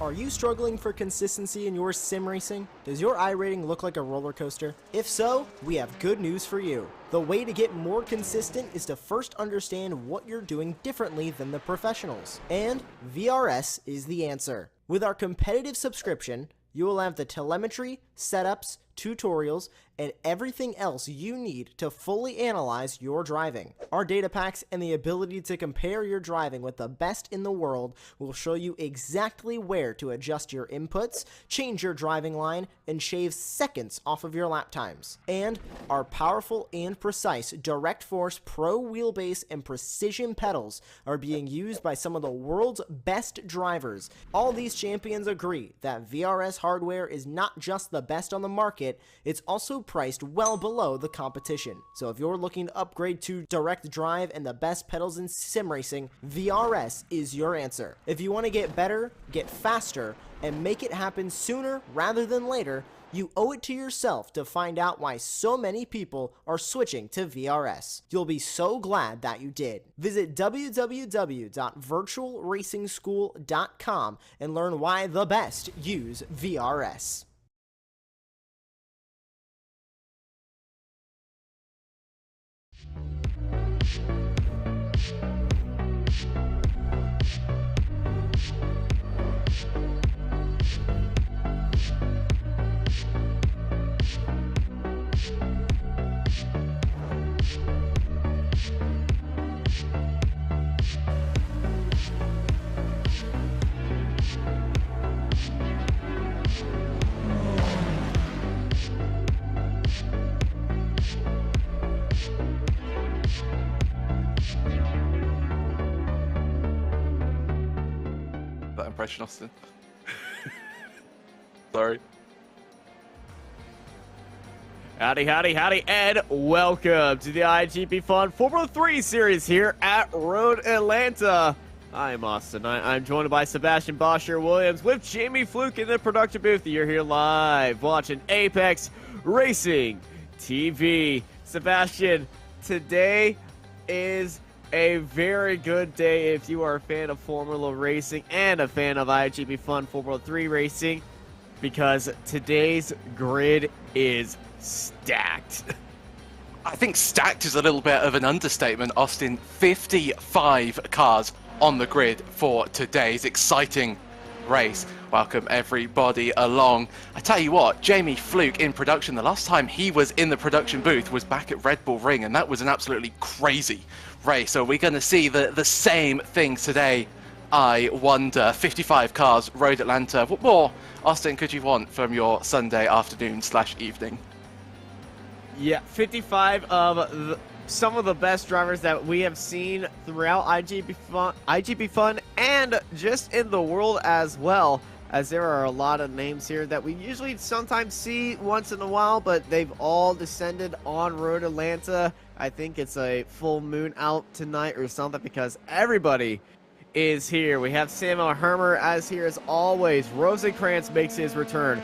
Are you struggling for consistency in your sim racing? Does your iRating look like a roller coaster? If so, we have good news for you. The way to get more consistent is to first understand what you're doing differently than the professionals. And VRS is the answer. With our competitive subscription, you will have the telemetry, setups, tutorials, and everything else you need to fully analyze your driving. Our data packs and the ability to compare your driving with the best in the world will show you exactly where to adjust your inputs, change your driving line, and shave seconds off of your lap times. And our powerful and precise Direct Force Pro wheelbase and precision pedals are being used by some of the world's best drivers. All these champions agree that VRS hardware is not just the best on the market, it's also priced well below the competition. So if you're looking to upgrade to direct drive and the best pedals in sim racing, VRS is your answer. If you want to get better, get faster, and make it happen sooner rather than later, you owe it to yourself to find out why so many people are switching to VRS. You'll be so glad that you did. Visit www.virtualracingschool.com and learn why the best use VRS. That impression, Austin. Sorry. Howdy, howdy, howdy, and welcome to the iGPFun-F3 series here at Road Atlanta. I'm Austin. I'm joined by Sebastian Bosher-Williams with Jamie Fluke in the production booth. You're here live watching Apex Racing TV. Sebastian, today is a very good day if you are a fan of Formula Racing and a fan of iGPFun-F3 Racing, because today's grid is stacked. I think stacked is a little bit of an understatement, Austin. 55 cars on the grid for today's exciting race. Welcome everybody along. I tell you what, Jamie Fluke in production, the last time he was in the production booth was back at Red Bull Ring, and that was an absolutely crazy race. So we're going to see the same thing today, I wonder. 55 cars, Road Atlanta. What more, Austin, could you want from your Sunday afternoon / evening? Yeah, 55 of some of the best drivers that we have seen throughout iGPFun and just in the world as well, as there are a lot of names here that we usually sometimes see once in a while, but they've all descended on Road Atlanta. I think it's a full moon out tonight or something, because everybody is here. We have Samuel Hermer as here as always. Rosencrantz makes his return.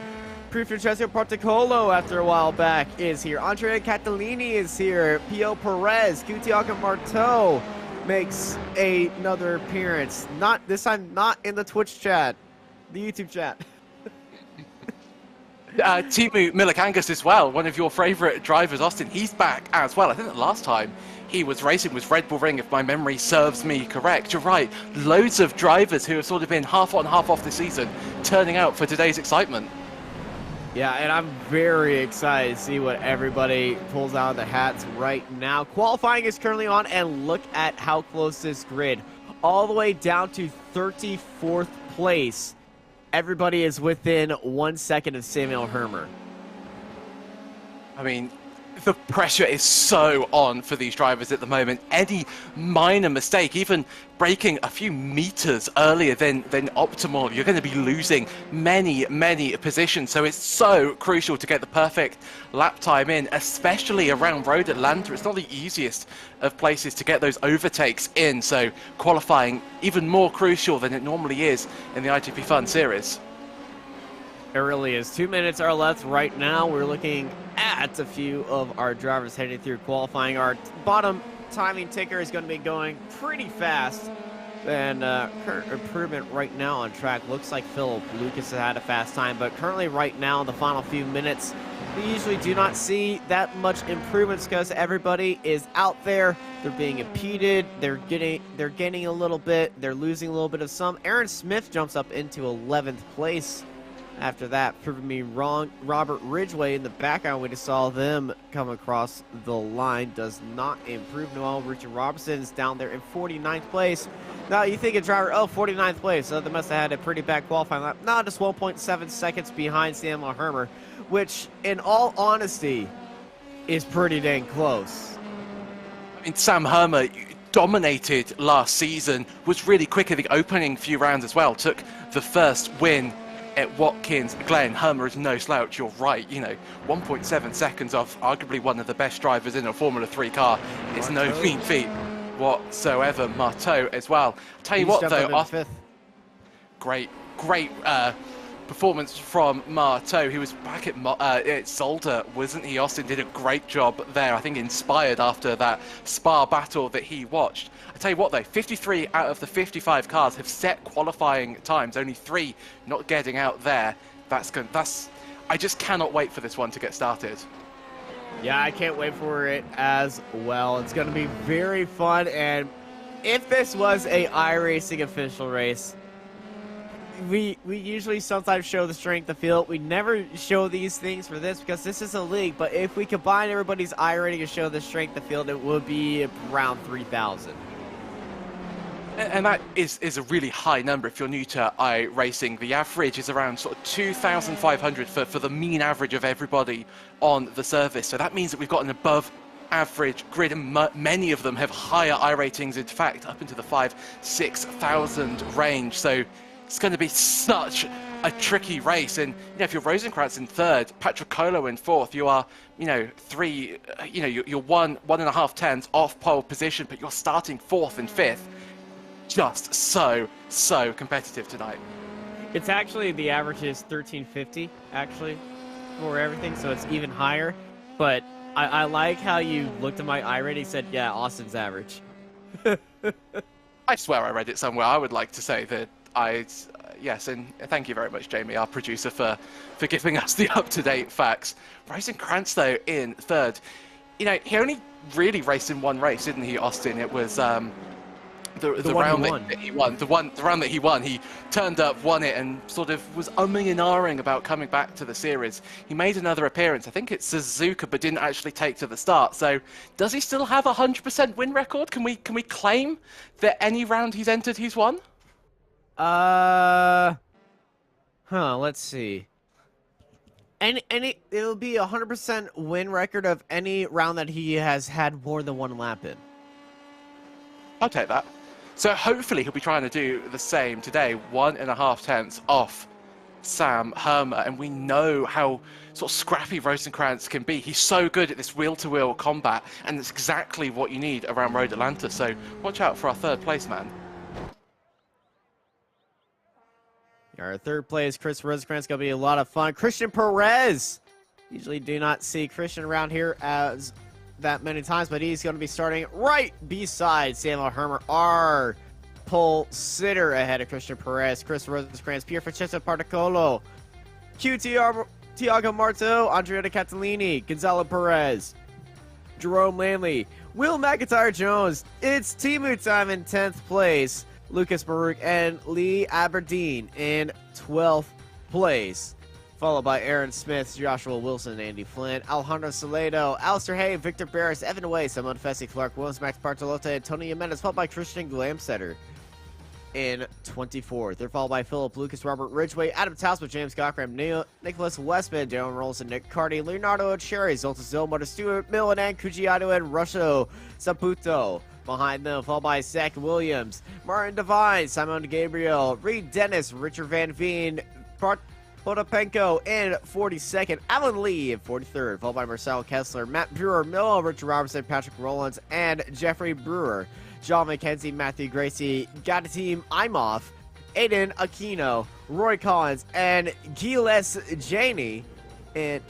Francesco Porticolo, after a while back, is here. Andrea Catalini is here. Pio Perez, Gutiaga Marteau makes another appearance. Not this time, not in the Twitch chat, the YouTube chat. Timu Milikangas as well, one of your favorite drivers, Austin. He's back as well. I think the last time he was racing was Red Bull Ring, if my memory serves me correct. You're right. Loads of drivers who have sort of been half on, half off this season turning out for today's excitement. Yeah, and I'm very excited to see what everybody pulls out of the hats right now. Qualifying is currently on, and look at how close this grid, all the way down to 34th place. Everybody is within 1 second of Samuel Hermer. I mean, the pressure is so on for these drivers at the moment. Any minor mistake, even braking a few meters earlier than optimal, you're going to be losing many positions. So it's so crucial to get the perfect lap time in, especially around Road Atlanta. It's not the easiest of places to get those overtakes in, so qualifying even more crucial than it normally is in the iGPFun series. It really is. 2 minutes are left right now. We're looking at a few of our drivers heading through qualifying. Our bottom timing ticker is going to be going pretty fast And current improvement right now on track looks like Philip Lucas has had a fast time, but currently right now in the final few minutes, we usually do not see that much improvements because everybody is out there. They're being impeded. They're gaining a little bit. They're losing a little bit of some. Aaron Smith jumps up into 11th place. After that, proving me wrong, Robert Ridgway in the background, we just saw them come across the line, does not improve. Noel Richard Robertson's down there in 49th place. Now, you think a driver, 49th place, so they must have had a pretty bad qualifying lap. No, just 1.7 seconds behind Samuel Hermer, which, in all honesty, is pretty dang close. I mean, Sam Hermer dominated last season, was really quick in the opening few rounds as well, took the first win at Watkins Glen. Hermer is no slouch, you're right. 1.7 seconds off arguably one of the best drivers in a Formula 3 car is no mean feat whatsoever. Marteau as well. I'll tell you what though, great performance from Marteau. He was back at Zolder, wasn't he? Austin did a great job there, I think inspired after that Spa battle that he watched. I tell you what though, 53 out of the 55 cars have set qualifying times, only 3 not getting out there. I just cannot wait for this one to get started. Yeah, I can't wait for it as well. It's going to be very fun, and if this was a iRacing official race, we usually sometimes show the strength of field. We never show these things for this because this is a league, but if we combine everybody's iRating and show the strength of field, it would be around 3,000. And that is a really high number if you're new to iRacing. The average is around sort of 2,500 for the mean average of everybody on the service. So that means that we've got an above average grid, and many of them have higher iRatings, in fact, up into the 5,000-6,000 range. So it's going to be such a tricky race. And if you're Rosenkrantz in third, Patricolo in fourth, you are, you're 1.5 tenths off pole position, but you're starting fourth and fifth. Just so competitive tonight. It's actually, the average is 1350 actually for everything, so it's even higher. But I like how you looked at my iRating and said, yeah, Austin's average. I swear I read it somewhere. I would like to say that yes, and thank you very much, Jamie, our producer, for giving us the up-to-date facts. Rosenkrantz, though, in third. He only really raced in one race, didn't he, Austin? It was the round that he won. The round that he won, he turned up, won it, and sort of was umming and ahhing about coming back to the series. He made another appearance. I think it's Suzuka, but didn't actually take to the start. So, does he still have a 100% win record? Can we claim that any round he's entered, he's won? Let's see. It'll be a 100% win record of any round that he has had more than one lap in. I'll take that. So hopefully he'll be trying to do the same today, 1.5 tenths off Sam Hermer, and we know how sort of scrappy Rosenkrantz can be. He's so good at this wheel-to-wheel combat, and it's exactly what you need around Road Atlanta. So watch out for our third place man. Our third place, Chris Rosenkrantz, going to be a lot of fun. Christian Perez. Usually do not see Christian around here as that many times, but he's going to be starting right beside Samuel Hermer, our pole sitter, ahead of Christian Perez, Chris Rosenkrantz, Pier Francesco Particolo, Tiago Marto, Andrea De Catalini, Gonzalo Perez, Jerome Lanley, Will McIntyre Jones. It's Timu time in 10th place. Lucas Maruk and Lee Aberdeen in 12th place. Followed by Aaron Smith, Joshua Wilson, Andy Flynn, Alejandro Salado, Alistair Hay, Victor Barris, Evan Way, Simon Fessy, Clark Williams, Max Bartolotta, and Tony Jimenez, followed by Christian Glamsetter in 24th. They're followed by Philip Lucas, Robert Ridgway, Adam Tausman, James Cochran, Nicholas Westman, Darren Rolls, and Nick Carty, Leonardo Cherry, Zoltan Zilmota, Stuart Millen, and Kujiado and Rusho Saputo. Behind them, followed by Zach Williams, Martin Devine, Simon Gabriel, Reed Dennis, Richard Van Veen, Potapenko in 42nd, Alan Lee in 43rd, followed by Marcel Kessler, Matt Brewer, Milo, Richard Robertson, Patrick Rollins, and Jeffrey Brewer. John McKenzie, Matthew Gracie, Gadatim Imhoff, Aiden Aquino, Roy Collins, and Gilles Janey in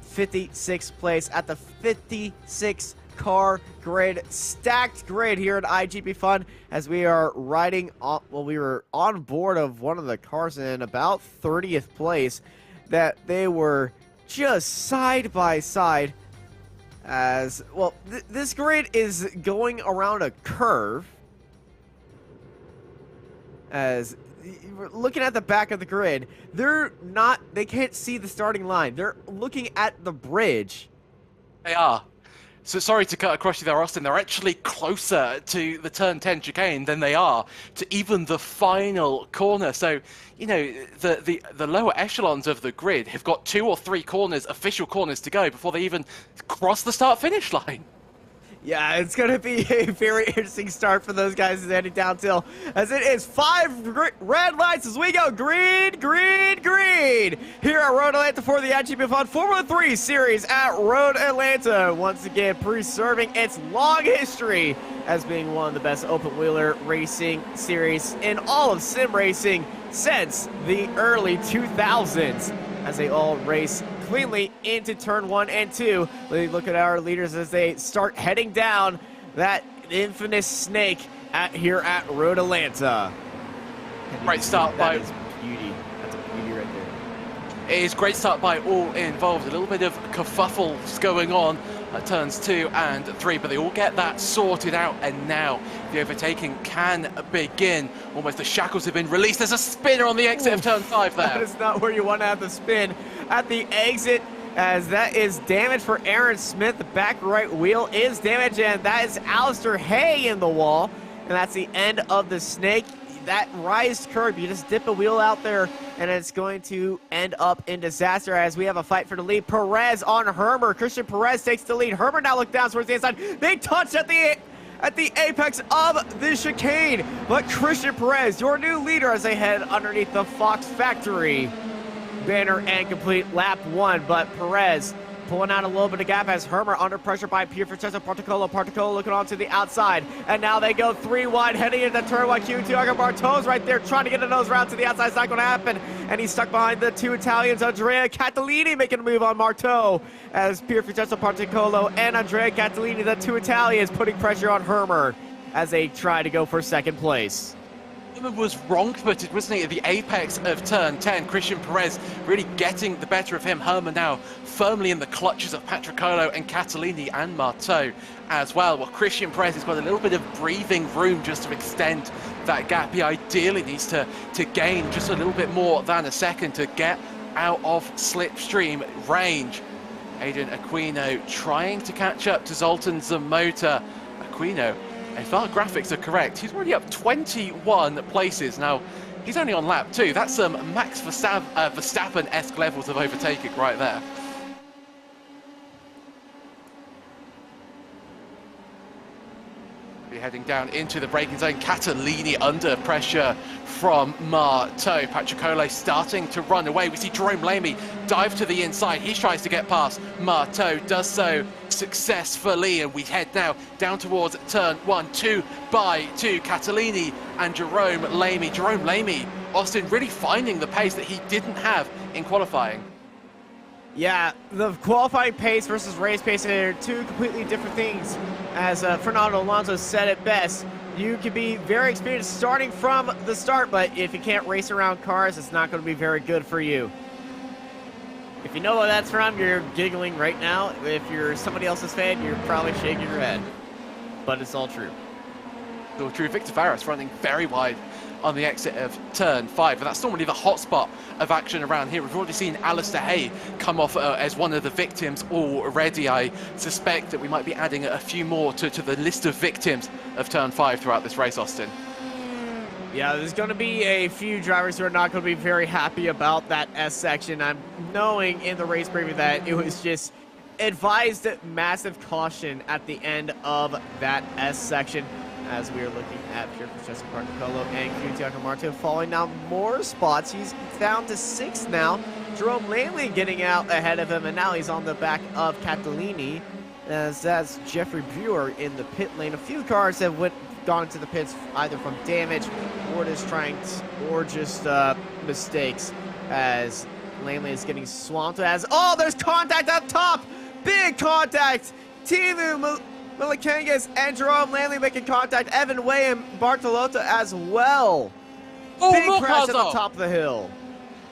56th place at the 56 car grid, stacked grid here at iGPFun as we are riding on, well, we were on board of one of the cars in about 30th place, that they were just side by side as, well, this grid is going around a curve. As looking at the back of the grid, they can't see the starting line. They're looking at the bridge. They are. So sorry to cut across you there, Austin. They're actually closer to the turn 10 chicane than they are to even the final corner. So, you know, the lower echelons of the grid have got 2 or 3 corners, official corners to go before they even cross the start-finish line. Yeah, it's going to be a very interesting start for those guys heading downhill, as it is 5 red lights as we go green, green, green here at Road Atlanta for the iGPFun Formula 3 series at Road Atlanta. Once again, preserving its long history as being one of the best open-wheeler racing series in all of sim racing since the early 2000s, as they all race cleanly into turn 1 and 2. Look at our leaders as they start heading down that infamous snake here at Road Atlanta. Great start by... That is beauty. That's a beauty right there. It is great start by all involved. A little bit of kerfuffles going on at turns 2 and 3, but they all get that sorted out, and now the overtaking can begin. Almost the shackles have been released. There's a spinner on the exit of turn 5 there. That is not where you want to have the spin at the exit, as that is damage for Aaron Smith. The back right wheel is damaged, and that is Alistair Hay in the wall, and that's the end of the snake. That rise curve, you just dip a wheel out there and it's going to end up in disaster, as we have a fight for the lead. Perez on Hermer. Christian Perez takes the lead. Hermer now look down towards the inside. They touch at the apex of the chicane, but Christian Perez, your new leader, as they head underneath the Fox Factory banner and complete lap 1. But Perez pulling out a little bit of gap as Hermer under pressure by Pierre Francesco Particolo. Particolo looking onto the outside, and now they go 3 wide heading into turn 1. Tiago Bartol's right there trying to get a nose round to the outside. It's not going to happen, and he's stuck behind the 2 Italians. Andrea Catalini making a move on Marteau, as Pierre Francesco Particolo and Andrea Catalini, the 2 Italians, putting pressure on Hermer as they try to go for 2nd place. Was wrong-footed, wasn't he, at the apex of turn 10. Christian Perez really getting the better of him. Hermer now firmly in the clutches of Patricolo and Catalini and Marteau as well. Well, Christian Perez has got a little bit of breathing room just to extend that gap. He ideally needs to gain just a little bit more than a second to get out of slipstream range. Adrian Aquino trying to catch up to Zoltan Zamota. Aquino, if our graphics are correct, he's already up 21 places. Now, he's only on lap 2. That's some Max Verstappen-esque levels of overtaking right there. We're heading down into the braking zone. Catalini under pressure from Marteau. Patricolo starting to run away. We see Jerome Lamy dive to the inside. He tries to get past. Marteau does so successfully, and we head now down towards turn 1, 2 by 2. Catalini and Jerome Lamy. Jerome Lamy, Austin, really finding the pace that he didn't have in qualifying. Yeah, the qualifying pace versus race pace are 2 completely different things. As Fernando Alonso said it best, you can be very experienced starting from the start, but if you can't race around cars, it's not going to be very good for you. If you know what that's from, you're giggling right now. If you're somebody else's fan, you're probably shaking your head. But it's all true. It's all true. Victor Varus running very wide on the exit of turn 5, and that's normally the hotspot of action around here. We've already seen Alistair Hay come off as one of the victims already. I suspect that we might be adding a few more to the list of victims of turn 5 throughout this race, Austin. Yeah, there's going to be a few drivers who are not going to be very happy about that S section. I'm knowing in the race preview that it was just advised massive caution at the end of that S section, as we are looking at Pierre Francesco Particolo and Tiago Marteau falling down more spots. He's down to 6th now. Jerome Lamy getting out ahead of him, and now he's on the back of Catalini, as that's Jeffrey Brewer in the pit lane. A few cars have gone into the pits either from damage or just mistakes, as Lamy is getting swamped. As there's contact up top, big contact. Milikangas and Jerome Lanley making contact. Evan Way and Bartolota as well. Oh, Big more crash cars at the off. top of the hill.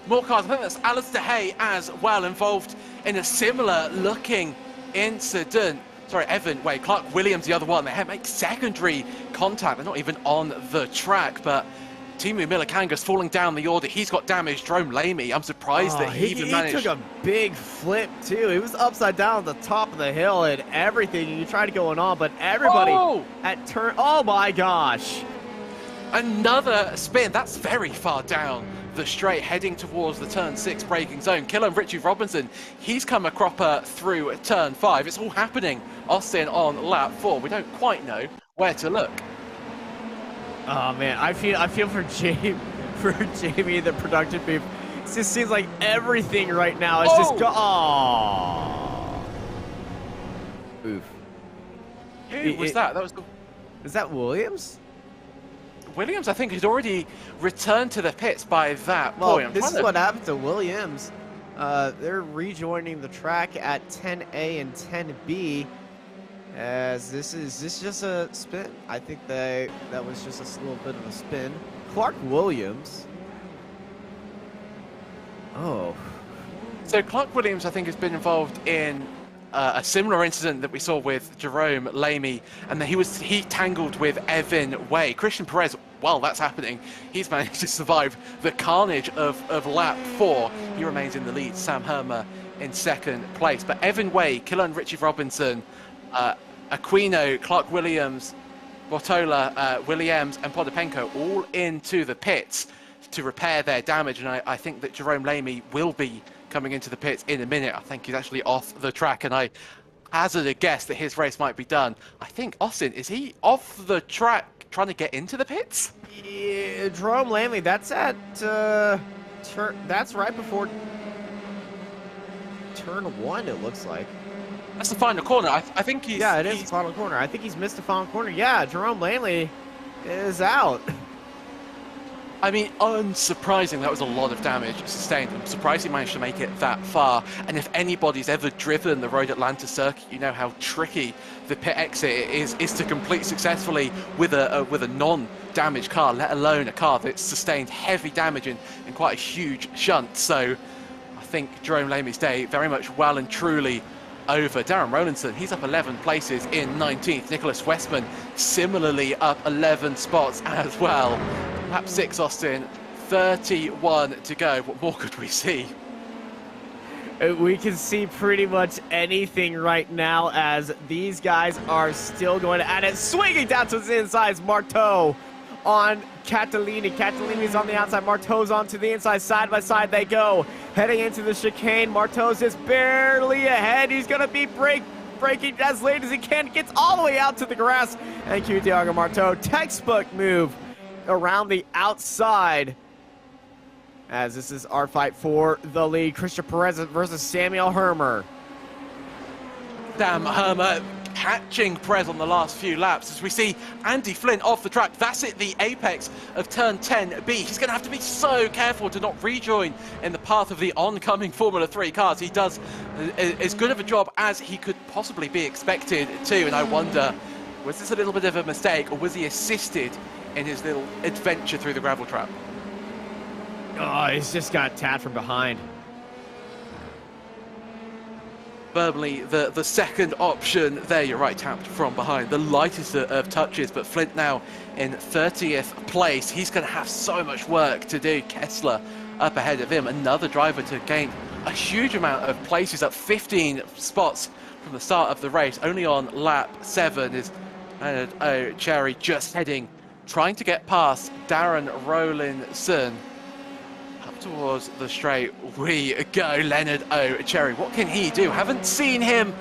More cars. I think that's Alistair Hay as well involved in a similar looking incident. Sorry, Evan Way, Clark Williams, the other one. They make secondary contact. They're not even on the track, but Timu Milikangas falling down the order. He's got damage. Jerome Lamy, I'm surprised that he even managed. He took a big flip, too. He was upside down at the top of the hill and everything. And you tried going on, but everybody at turn... Oh, my gosh. Another spin. That's very far down the straight, heading towards the turn 6 braking zone. Killen Richie Robinson, he's come a cropper through turn 5. It's all happening, Austin, on lap 4. We don't quite know where to look. Oh man, I feel for Jamie, the production beef. It just seems like everything right now is just go. Oh. Oof. Who was that? That was the... Is that Williams? Williams, I think, had already returned to the pits by that point. This is what happened to Williams. They're rejoining the track at 10A and 10B. As this just a spin? I think that was just a little bit of a spin. Clark Williams. Oh. So Clark Williams, I think, has been involved in a similar incident that we saw with Jerome Lamy, and then he tangled with Evan Way. Christian Perez, while that's happening, he's managed to survive the carnage of lap 4. He remains in the lead. Sam Hermer in second place, but Evan Way, Killen Richie Robinson, Aquino, Clark Williams, Bortola, Williams, and Podopenko all into the pits to repair their damage, and I think that Jerome Lamy will be coming into the pits in a minute. I think he's actually off the track, and I hazard a guess that his race might be done. I think, Austin, is he off the track trying to get into the pits? Yeah, Jerome Lanley, that's at that's right before turn 1, it looks like. That's the final corner. I think he's... Yeah, it is the final corner. I think he's missed the final corner. Yeah, Jerome Lanley is out. I mean, unsurprising, that was a lot of damage sustained. I'm surprised he managed to make it that far. And if anybody's ever driven the Road Atlanta circuit, you know how tricky the pit exit is to complete successfully with a non-damaged car, let alone a car that's sustained heavy damage in quite a huge shunt. So I think Jerome Lamy's day very much well and truly over. Darren Rowlandson, he's up 11 places in 19th. Nicholas Westman similarly up 11 spots as well. Lap 6, Austin, 31 to go. What more could we see? We can see pretty much anything right now as these guys are still going at it. Swinging down to the inside, Marteau on Catalini. Catalini's on the outside, Marteau's onto the inside. Side by side they go. Heading into the chicane, Marteau's just barely ahead. He's going to be braking as late as he can. Gets all the way out to the grass. And Thiago Marteau, textbook move around the outside. As this is our fight for the lead. Christian Perez versus Samuel Hermer. Sam Hermer catching Perez on the last few laps as we see Andy Flynn off the track. That's it, the apex of turn 10B. He's going to have to be so careful to not rejoin in the path of the oncoming Formula 3 cars. He does as good of a job as he could possibly be expected to, and I wonder, was this a little bit of a mistake, or was he assisted in his little adventure through the gravel trap? Oh, he's just got tapped from behind. Verbally, the second option there, you're right, tapped from behind. The lightest of touches, but Flint now in 30th place. He's going to have so much work to do. Kessler up ahead of him. Another driver to gain a huge amount of places, up 15 spots from the start of the race. Only on lap 7 is Leonard O'Cherry just heading, trying to get past Darren Rowlandson. Towards the straight we go. Leonard O'Cherry, what can he do? Haven't seen him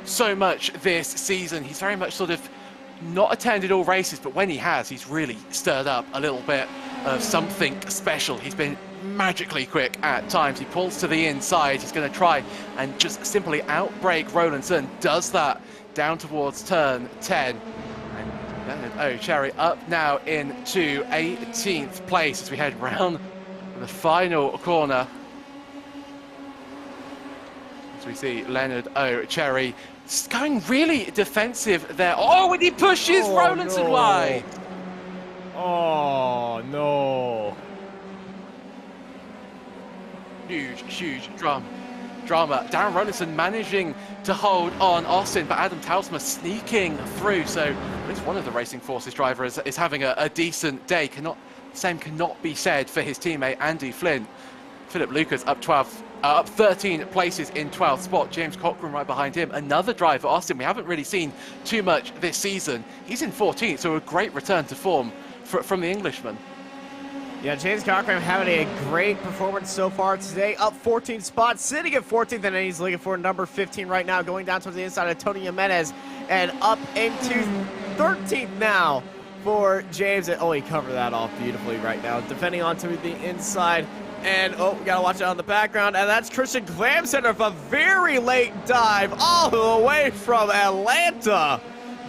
so much this season. He's very much sort of not attended all races, but when he has, he's really stirred up a little bit of something special. He's been magically quick at times. He pulls to the inside. He's going to try and just simply outbrake Rowlandson. Does that down towards turn 10. And Leonard O'Cherry up now into 18th place as we head round the final corner. As we see Leonard O'Cherry going really defensive there. Oh, and he pushes Rolandson wide. Oh, no. Huge drama. Darren Rolandson managing to hold on Austin, but Adam Telsma sneaking through. So at least one of the Racing Forces drivers is having a decent day. Same cannot be said for his teammate Andy Flynn. Philip Lucas up 13 places in 12th spot. James Cochran right behind him. Another driver, Austin, we haven't really seen too much this season. He's in 14th, so a great return to form from the Englishman. Yeah, James Cochran having a great performance so far today. Up 14 spots, sitting at 14th, and then he's looking for number 15 right now, going down towards the inside of Tony Jimenez, and up into 13th now for James. Oh, he covered that off beautifully right now, defending onto the inside. And, oh, we gotta watch out in the background, and that's Christian Glamcenter for a very late dive all the way from Atlanta.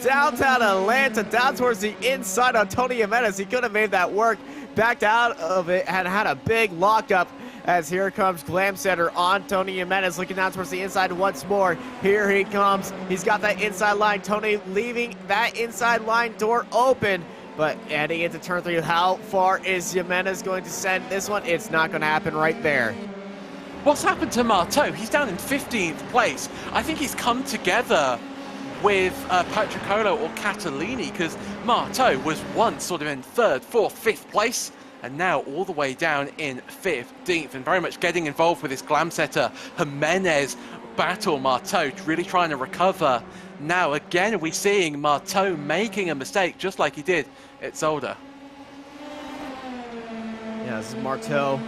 Downtown Atlanta, down towards the inside on Tony Jimenez. He could have made that work. Backed out of it and had a big lockup as here comes Glamcenter on Tony Jimenez, looking down towards the inside once more. Here he comes. He's got that inside line. Tony leaving that inside line door open, but heading into turn 3. How far is Jimenez going to send this one? It's not going to happen right there. What's happened to Marteau? He's down in 15th place. I think he's come together with Patricolo or Catalini, because Marteau was once sort of in 3rd, 4th, 5th place, and now all the way down in 15th, and very much getting involved with this Glamcenter Jimenez battle. Marteau really trying to recover. Now again, are we seeing Marteau making a mistake just like he did at Zolder? Yeah, this is Marteau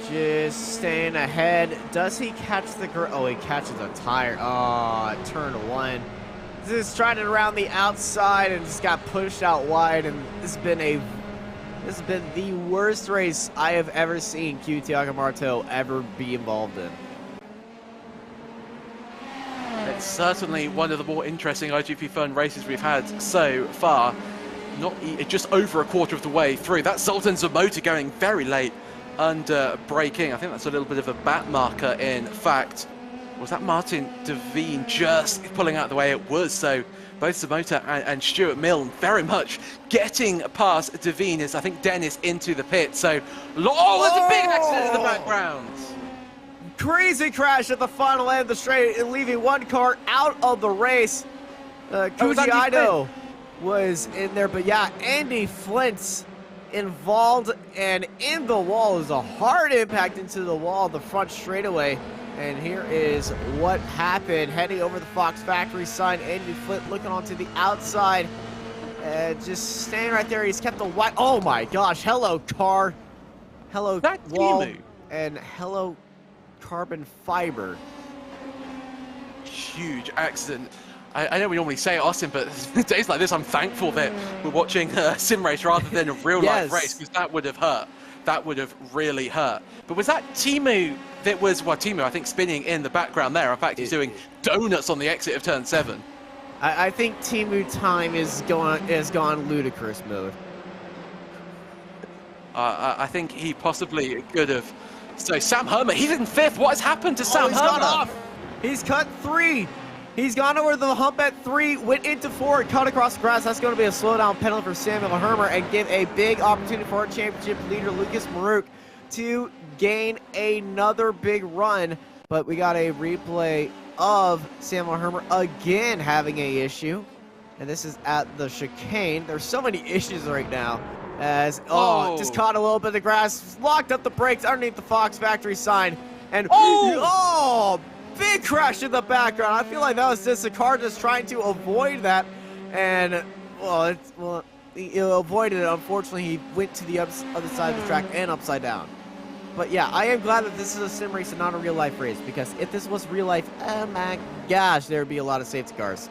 just staying ahead. Does he catch the oh, he catches a tire. Oh, turn 1. Just trying it around the outside and just got pushed out wide, and this has been the worst race I have ever seen Thiago Marteau ever be involved in. It's certainly one of the more interesting iGPFun races we've had so far. Just over a quarter of the way through. That's Zoltan Zamota going very late under braking. I think that's a little bit of a bat marker, in fact. Was that Martin Devine just pulling out the way it was? So both Zamota and Stuart Milne very much getting past Devine as I think Dennis into the pit. So, oh, there's a big accident in the background. Crazy crash at the final end of the straight and leaving one car out of the race. Koji Ido was in there, but yeah, Andy Flint's involved and in the wall. Is a hard impact into the wall of the front straightaway. And here is what happened. Heading over the Fox Factory sign, Andy Flint looking onto the outside. Just staying right there. He's kept the white. Oh my gosh. Hello, car. Hello, wall. And hello, carbon fiber. Huge accident. I know we normally say it, Austin, but days like this, I'm thankful that we're watching a sim race rather than a real-life race, because that would have hurt. That would have really hurt. But was that Timu that was, well, Timu, I think, spinning in the background there? In fact, he's doing donuts on the exit of turn 7. I think Timu time is gone ludicrous mode. I think he possibly could have. So Sam Hermer, he's in 5th. What has happened to Sam Hermer? Gone off. He's cut 3. He's gone over the hump at 3, went into 4, cut across the grass. That's going to be a slowdown penalty for Samuel Hermer and give a big opportunity for our championship leader, Lucas Maruk, to gain another big run. But we got a replay of Samuel Hermer again having a issue. And this is at the chicane. There's so many issues right now. As, just caught a little bit of the grass, locked up the brakes underneath the Fox Factory sign. And, big crash in the background. I feel like that was just a car just trying to avoid that. And, he avoided it. Unfortunately, he went to the other side of the track and upside down. But yeah, I am glad that this is a sim race and not a real life race, because if this was real life, oh my gosh, there would be a lot of safety cars.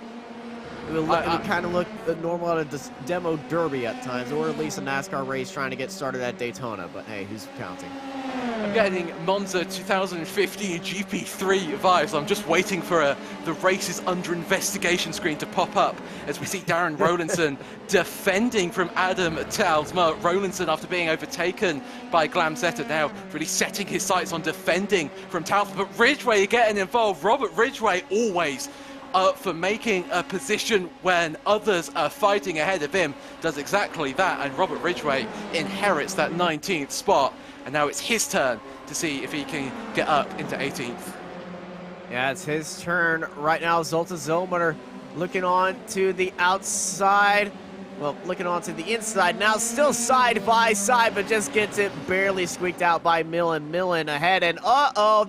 It would kind of look normal at a demo derby at times, or at least a NASCAR race trying to get started at Daytona. But hey, who's counting? I'm getting Monza 2015 GP3 vibes. I'm just waiting for the races under investigation screen to pop up as we see Darren Rolandson defending from Adam Talsma. Rolandson, after being overtaken by Glamcenter, now really setting his sights on defending from Talsma. But Ridgway getting involved. Robert Ridgway always up for making a position when others are fighting ahead of him, does exactly that, and Robert Ridgway inherits that 19th spot, and now it's his turn to see if he can get up into 18th. Yeah, it's his turn right now. Zoltan Zomer looking on to the outside. Well, looking on to the inside now, still side by side, but just gets it barely squeaked out by Millen ahead. And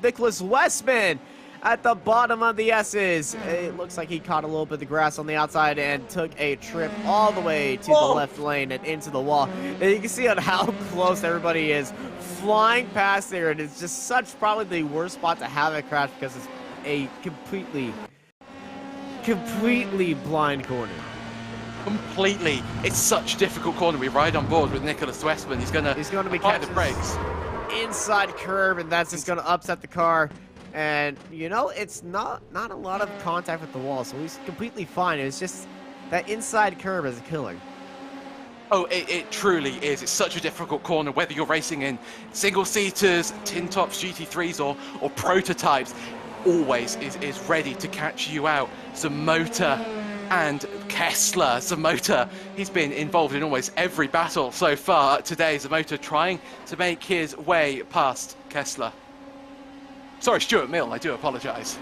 Nicholas Westman at the bottom of the S's. It looks like he caught a little bit of the grass on the outside and took a trip all the way to the left lane and into the wall. And you can see on how close everybody is flying past there, and it's just probably the worst spot to have it crash because it's a completely blind corner. Completely. It's such a difficult corner. We ride on board with Nicholas Westman. He's gonna be catching the brakes. Inside curve, and that's just gonna upset the car. And you know, it's not a lot of contact with the wall, so he's completely fine. It's just that inside curve is killing. Oh, it truly is. It's such a difficult corner, whether you're racing in single-seaters, tin tops, GT3s, or prototypes. Always is ready to catch you out. Zamota and Kessler. Zamota, he's been involved in almost every battle so far today. Zamota trying to make his way past Kessler. Sorry, Stuart Mill, I do apologize.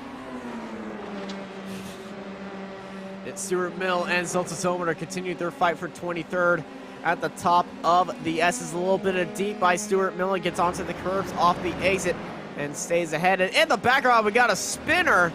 It's Stuart Mill and Zoltan Zomer continued their fight for 23rd at the top of the S's. A little bit of deep by Stuart Mill and gets onto the curves off the exit and stays ahead. And in the background, we got a spinner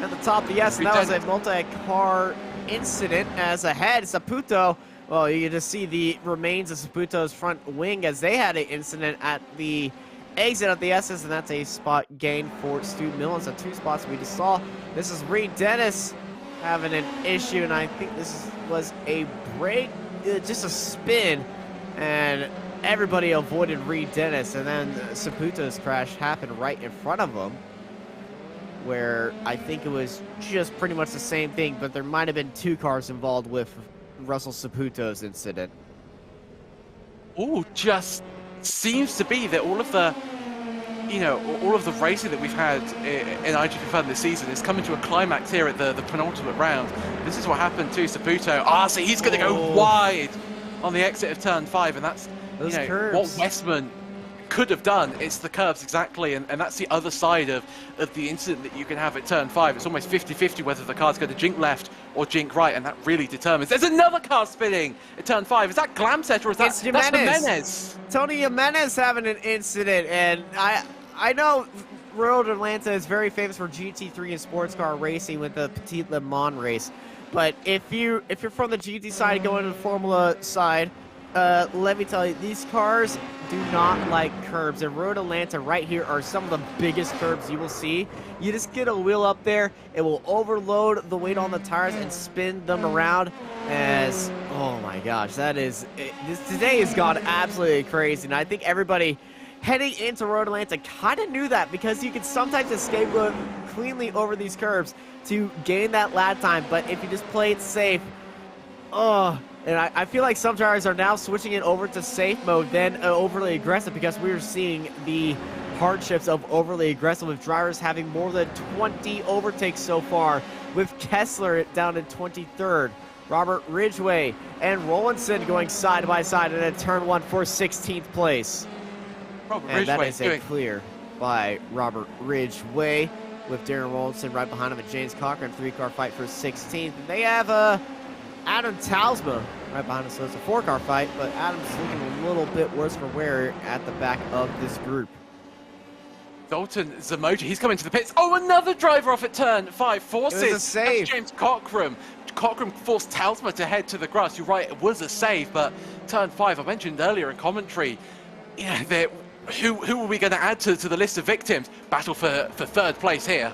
at the top of the S, and that was a multi-car incident as ahead. Saputo, well, you can just see the remains of Saputo's front wing as they had an incident at the exit of the S's, and that's a spot gain for Stu Mill. So 2 spots we just saw. This is Reed Dennis having an issue, and I think this was a break, just a spin, and everybody avoided Reed Dennis, and then Saputo's crash happened right in front of him, where I think it was just pretty much the same thing, but there might have been 2 cars involved with Russell Saputo's incident. Oh, just seems to be that all of the racing that we've had in iGPFun this season is coming to a climax here at the penultimate round. This is what happened to Saputo. So he's going to go wide on the exit of turn 5, and that's what Westman could have done. It's the curves exactly, and that's the other side of the incident that you can have at turn 5. It's almost 50-50 whether the car's going to jink left or jink right, and that really determines. There's another car spinning at turn 5. Is that Glamset or is that's Jimenez? Tony Jimenez having an incident, and I know Road Atlanta is very famous for GT3 and sports car racing with the Petit Le Mans race, but if you're from the GT side going to the Formula side, let me tell you, these cars do not like curbs. And Road Atlanta right here are some of the biggest curbs you will see. You just get a wheel up there, it will overload the weight on the tires and spin them around as, oh my gosh, today has gone absolutely crazy. And I think everybody heading into Road Atlanta kind of knew that, because you can sometimes escape cleanly over these curbs to gain that lap time, but if you just play it safe, and I feel like some drivers are now switching it over to safe mode, then overly aggressive, because we're seeing the hardships of overly aggressive, with drivers having more than 20 overtakes so far, with Kessler down in 23rd, Robert Ridgway and Rollinson going side by side in a turn 1 for 16th place. And that is a clear by Robert Ridgway, with Darren Rollinson right behind him and James Cochran. 3-car fight for 16th. And they have Adam Talsma right behind us, so it's a 4-car fight, but Adam's looking a little bit worse for wear at the back of this group. Zoltan Zamota, he's coming to the pits. Oh, another driver off at turn 5. Forces. It was a save. That's James Cochran. Cochran forced Talsma to head to the grass. You're right, it was a save, but turn 5, I mentioned earlier in commentary, who are we going to add to the list of victims? Battle for 3rd place here.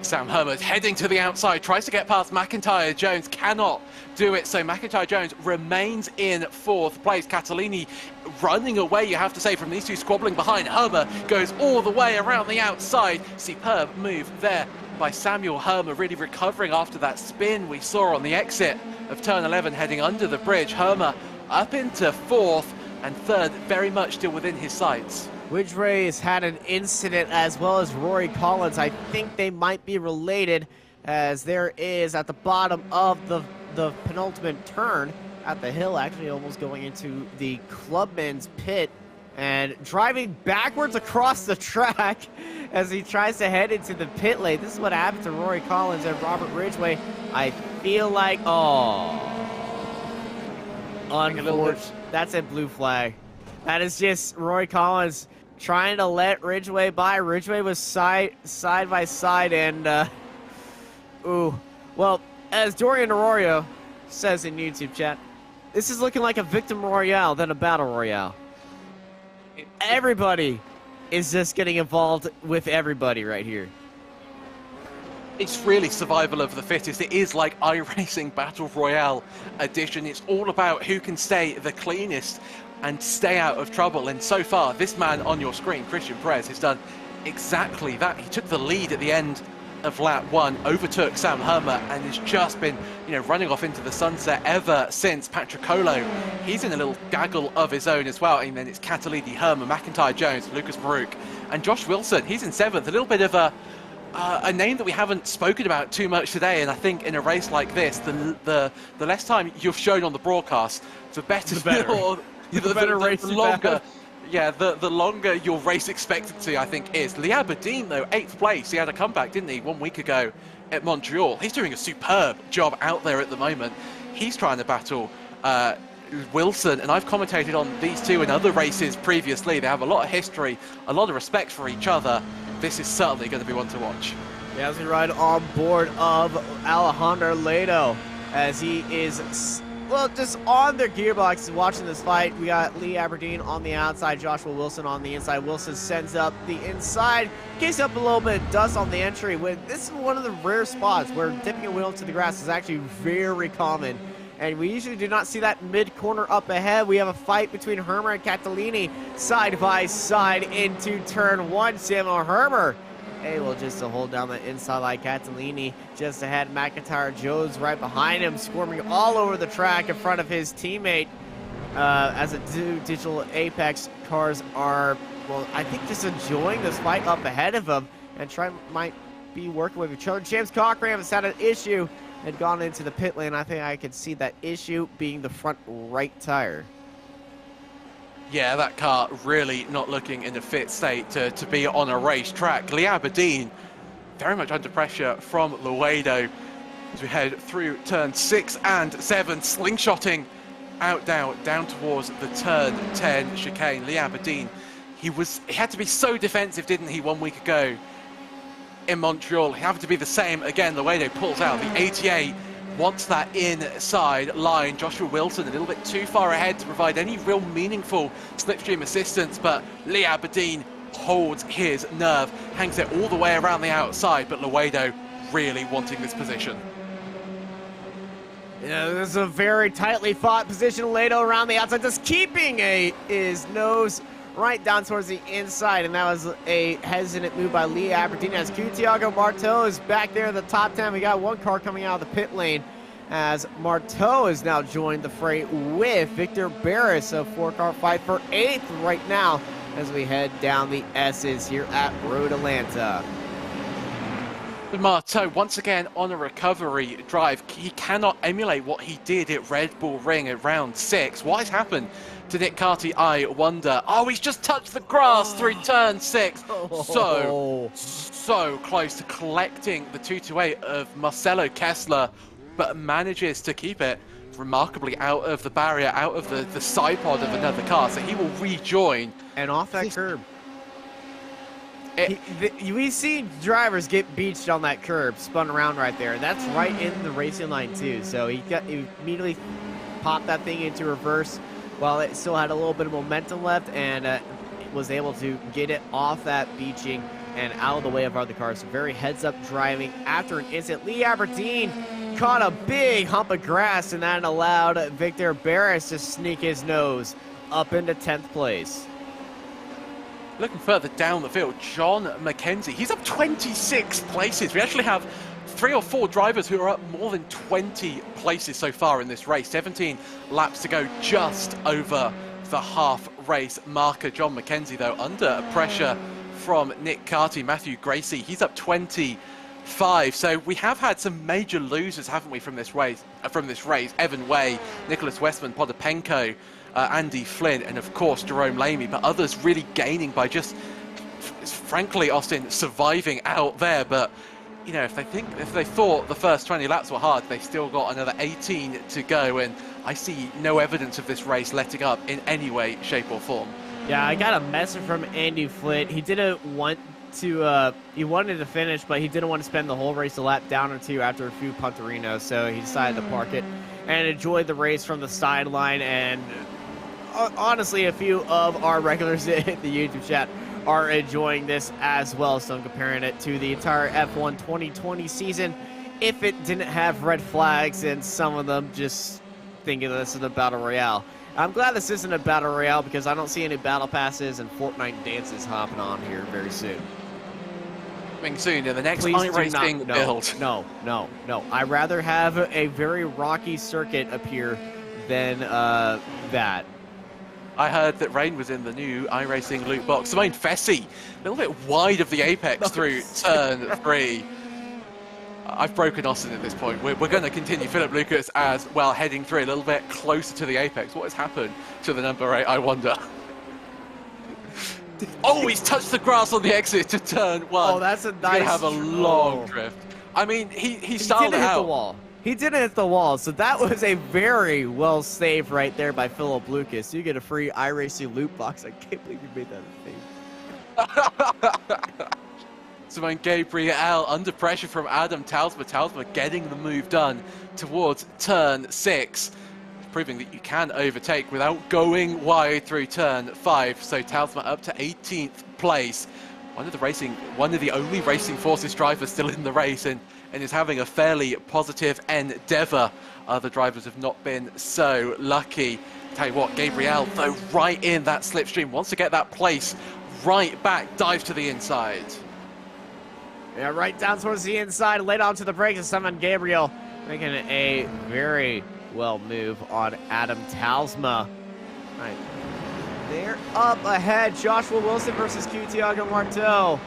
Sam Hermod heading to the outside, tries to get past McIntyre Jones, cannot do it, so McIntyre Jones remains in 4th place. Catalini running away, you have to say, from these two squabbling behind. Hermer goes all the way around the outside. Superb move there by Samuel Hermer, really recovering after that spin we saw on the exit of turn 11 heading under the bridge. Hermer up into 4th, and 3rd very much still within his sights. Ridgeway has had an incident as well as Rory Collins. I think they might be related, as there is at the bottom of the penultimate turn at the hill, actually almost going into the clubman's pit and driving backwards across the track as he tries to head into the pit lane. This is what happened to Rory Collins and Robert Ridgeway. I feel like, unfortunate. That's a blue flag. That is just Rory Collins trying to let Ridgeway by. Ridgeway was side by side, and well, as Dorian Arroyo says in YouTube chat, this is looking like a victim royale than a battle royale. Everybody is just getting involved with everybody right here. It's really survival of the fittest. It is like iRacing Battle Royale edition. It's all about who can stay the cleanest and stay out of trouble. And so far, this man on your screen, Christian Perez, has done exactly that. He took the lead at the end of lap 1, overtook Sam Hermer, and has just been, running off into the sunset ever since. Patricolo, he's in a little gaggle of his own as well. And then it's Catalidi, Hermer, McIntyre Jones, Lucas Marouk, and Josh Wilson. He's in 7th. A little bit of a name that we haven't spoken about too much today, and I think in a race like this, the less time you've shown on the broadcast, the better. The better race, the longer. Yeah, the longer your race expectancy, I think, is. Lee Aberdeen, though, 8th place. He had a comeback, didn't he, 1 week ago at Montreal. He's doing a superb job out there at the moment. He's trying to battle Wilson, and I've commentated on these two in other races previously. They have a lot of history, a lot of respect for each other. This is certainly going to be one to watch. Yeah, as we ride on board of Alejandro Lado, as he is, well, just on their gearbox watching this fight. We got Lee Aberdeen on the outside, Joshua Wilson on the inside. Wilson sends up the inside, kicks up a little bit of dust on the entry. This is one of the rare spots where dipping a wheel into the grass is actually very common. And we usually do not see that mid-corner up ahead. We have a fight between Hermer and Catalini side by side into turn 1. Samuel Hermer able just to hold down the inside like Catalini just ahead. McIntyre Jones right behind him, squirming all over the track in front of his teammate. As the two Digital Apex cars are, well, I think just enjoying this fight up ahead of them and might be working with each other. James Cochran has had an issue and gone into the pit lane. I think I could see that issue being the front right tire. Yeah, that car really not looking in a fit state to be on a racetrack. Lee Aberdeen very much under pressure from Luedo as we head through turn 6 and 7, slingshotting out down towards the turn 10 chicane. Lee Aberdeen, he had to be so defensive, didn't he, 1 week ago in Montreal. He had to be the same again. Luedo pulls out. The ATA wants that inside line. Joshua Wilson a little bit too far ahead to provide any real meaningful slipstream assistance, but Lee Aberdeen holds his nerve, hangs it all the way around the outside, but Luedo really wanting this position. Yeah, this is a very tightly fought position. Lado around the outside, just keeping his nose right down towards the inside, and that was a hesitant move by Lee Aberdeen as Thiago Marteau is back there in the top 10. We got one car coming out of the pit lane as Marteau has now joined the fray with Victor Barris. A 4-car fight for 8th right now as we head down the S's here at Road Atlanta. Marteau once again on a recovery drive. He cannot emulate what he did at Red Bull Ring at round 6. What has happened to Nick Carty, I wonder? Oh, he's just touched the grass through turn 6. So close to collecting the 228 of Marcelo Kessler, but manages to keep it remarkably out of the barrier, out of the side pod of another car. So he will rejoin. And off that curb. We see drivers get beached on that curb, spun around right there. That's right in the racing line too. So he immediately popped that thing into reverse while it still had a little bit of momentum left, and was able to get it off that beaching and out of the way of other cars. So very heads-up driving after an incident. Lee Aberdeen caught a big hump of grass, and that allowed Victor Barris to sneak his nose up into 10th place. Looking further down the field, John McKenzie, he's up 26 places. We actually have 3 or 4 drivers who are up more than 20 places so far in this race. 17 laps to go, just over the half race marker. John McKenzie, though, under pressure from Nick Carty, Matthew Gracie. He's up 25. So we have had some major losers, haven't we, from this race? Evan Way, Nicholas Westman, Podopenko, Andy Flynn, and of course Jerome Lamy. But others really gaining by just, frankly, Austin, surviving out there. But you know, if they thought the first 20 laps were hard, they still got another 18 to go, and I see no evidence of this race letting up in any way, shape, or form. Yeah, I got a message from Andy Flint. He didn't want to, he wanted to finish, but he didn't want to spend the whole race a lap down or two after a few punterinos, so he decided to park it and enjoy the race from the sideline. And honestly, a few of our regulars in the YouTube chat are enjoying this as well, so I'm comparing it to the entire F1 2020 season if it didn't have red flags and some of them just thinking this is a battle royale. I'm glad this isn't a battle royale because I don't see any battle passes and Fortnite dances hopping on here very soon. Coming soon in the next Please iRacing build. No. I'd rather have a very rocky circuit appear than that. I heard that Rain was in the new iRacing loot box. Simone Fessy, a little bit wide of the apex through turn 3. I've broken Austin at this point. We're going to continue. Philip Lucas as well, heading through a little bit closer to the apex. What has happened to the number 8, I wonder? Oh, he's touched the grass on the exit to turn 1. Oh, that's a nice... He's going to have a long drift. I mean, he styled it out. Hit the wall. He didn't hit the wall, so that was a very well saved right there by Philip Lucas. You get a free iRacing loot box. I can't believe you made that a thing. Simone Gabriel under pressure from Adam Talsma. Talsma getting the move done towards turn 6, proving that you can overtake without going wide through turn 5. So Talsma up to 18th place. One of the only Racing Forces drivers still in the race, and is having a fairly positive endeavour. Other drivers have not been so lucky. Tell you what, Gabriel, though, right in that slipstream, wants to get that place right back, dives to the inside. Yeah, right down towards the inside, laid onto the brakes, and Simon Gabriel making a very well move on Adam Talsma. Right. They're up ahead. Joshua Wilson versus QT Marteau.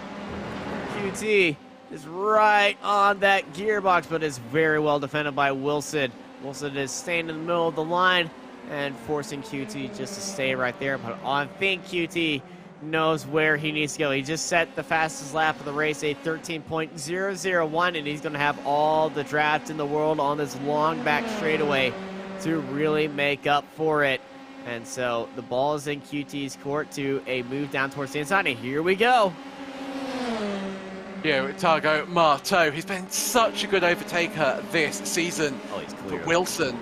QT is right on that gearbox, but is very well defended by Wilson. Wilson is staying in the middle of the line and forcing QT just to stay right there. But I think QT knows where he needs to go. He just set the fastest lap of the race, a 13.001, and he's going to have all the draft in the world on this long back straightaway to really make up for it. And so the ball is in QT's court to a move down towards the inside, and here we go. Yeah, Targo Marteau, he's been such a good overtaker this season. Oh, he's clear. But Wilson,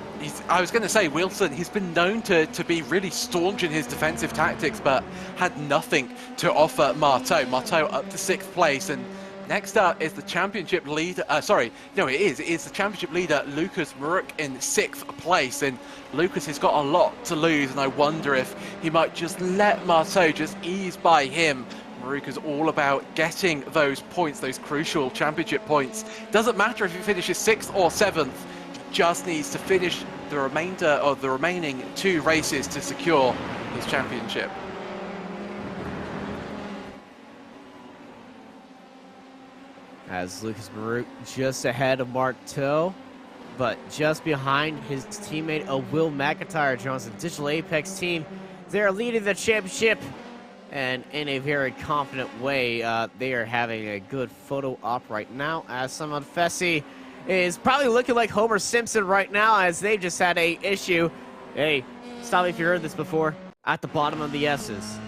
I was going to say Wilson, he's been known to be really staunch in his defensive tactics, but had nothing to offer Marteau. Marteau up to 6th place, and next up is the championship leader, it is the championship leader, Lucas Maruk, in 6th place, and Lucas has got a lot to lose, and I wonder if he might just let Marteau just ease by him. Maruk is all about getting those points, those crucial championship points. Doesn't matter if he finishes 6th or 7th, he just needs to finish the remainder of the remaining 2 races to secure his championship. As Lucas Maruk just ahead of Marteau, but just behind his teammate Will McIntyre Jones, the Digital Apex team. They're leading the championship, and in a very confident way. They are having a good photo op right now, as Simon Fessy is probably looking like Homer Simpson right now, as they just had a issue. Hey, stop me if you heard this before. At the bottom of the S's.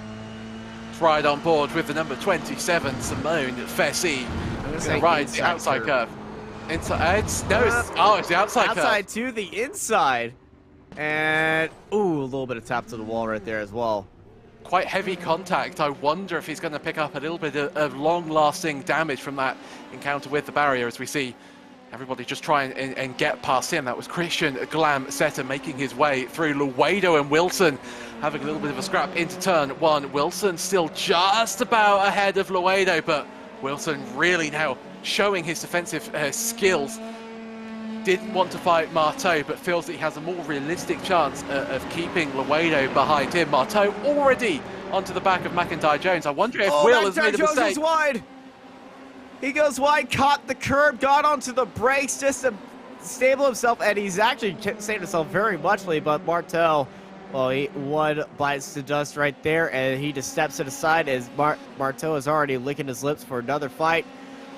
Right on board with the number 27, Simone Fessy. Going to ride the outside curve. Inside, it's the outside curve. Outside to the inside. And, ooh, a little bit of tap to the wall right there as well. Quite heavy contact. I wonder if he's going to pick up a little bit of long-lasting damage from that encounter with the barrier, as we see everybody just try and get past him. That was Christian Glamsetter making his way through. Luedo and Wilson having a little bit of a scrap into turn 1. Wilson still just about ahead of Luedo, but Wilson really now showing his defensive skills. didn't want to fight Marteau, but feels that he has a more realistic chance of keeping Luedo behind him. Marteau already onto the back of McIntyre Jones. I wonder if Will has made a Jones mistake. is wide. He goes wide, caught the curb, got onto the brakes just to stable himself, and he's actually saved himself very muchly, but Marteau, well, one bites the dust right there, and he just steps to the side as Marteau is already licking his lips for another fight.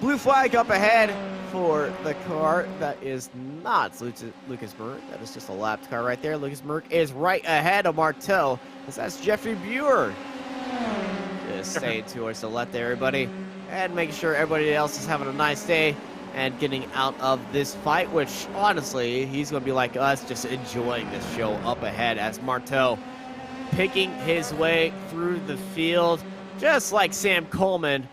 Blue flag up ahead for the car. That is not Lucas Merck. That is just a lapped car right there. Lucas Merck is right ahead of Marteau. That's Jeffrey Buer. Just staying towards the left there, everybody. And making sure everybody else is having a nice day and getting out of this fight, which honestly, he's going to be like us, just enjoying this show up ahead as Marteau picking his way through the field, just like Sam Coleman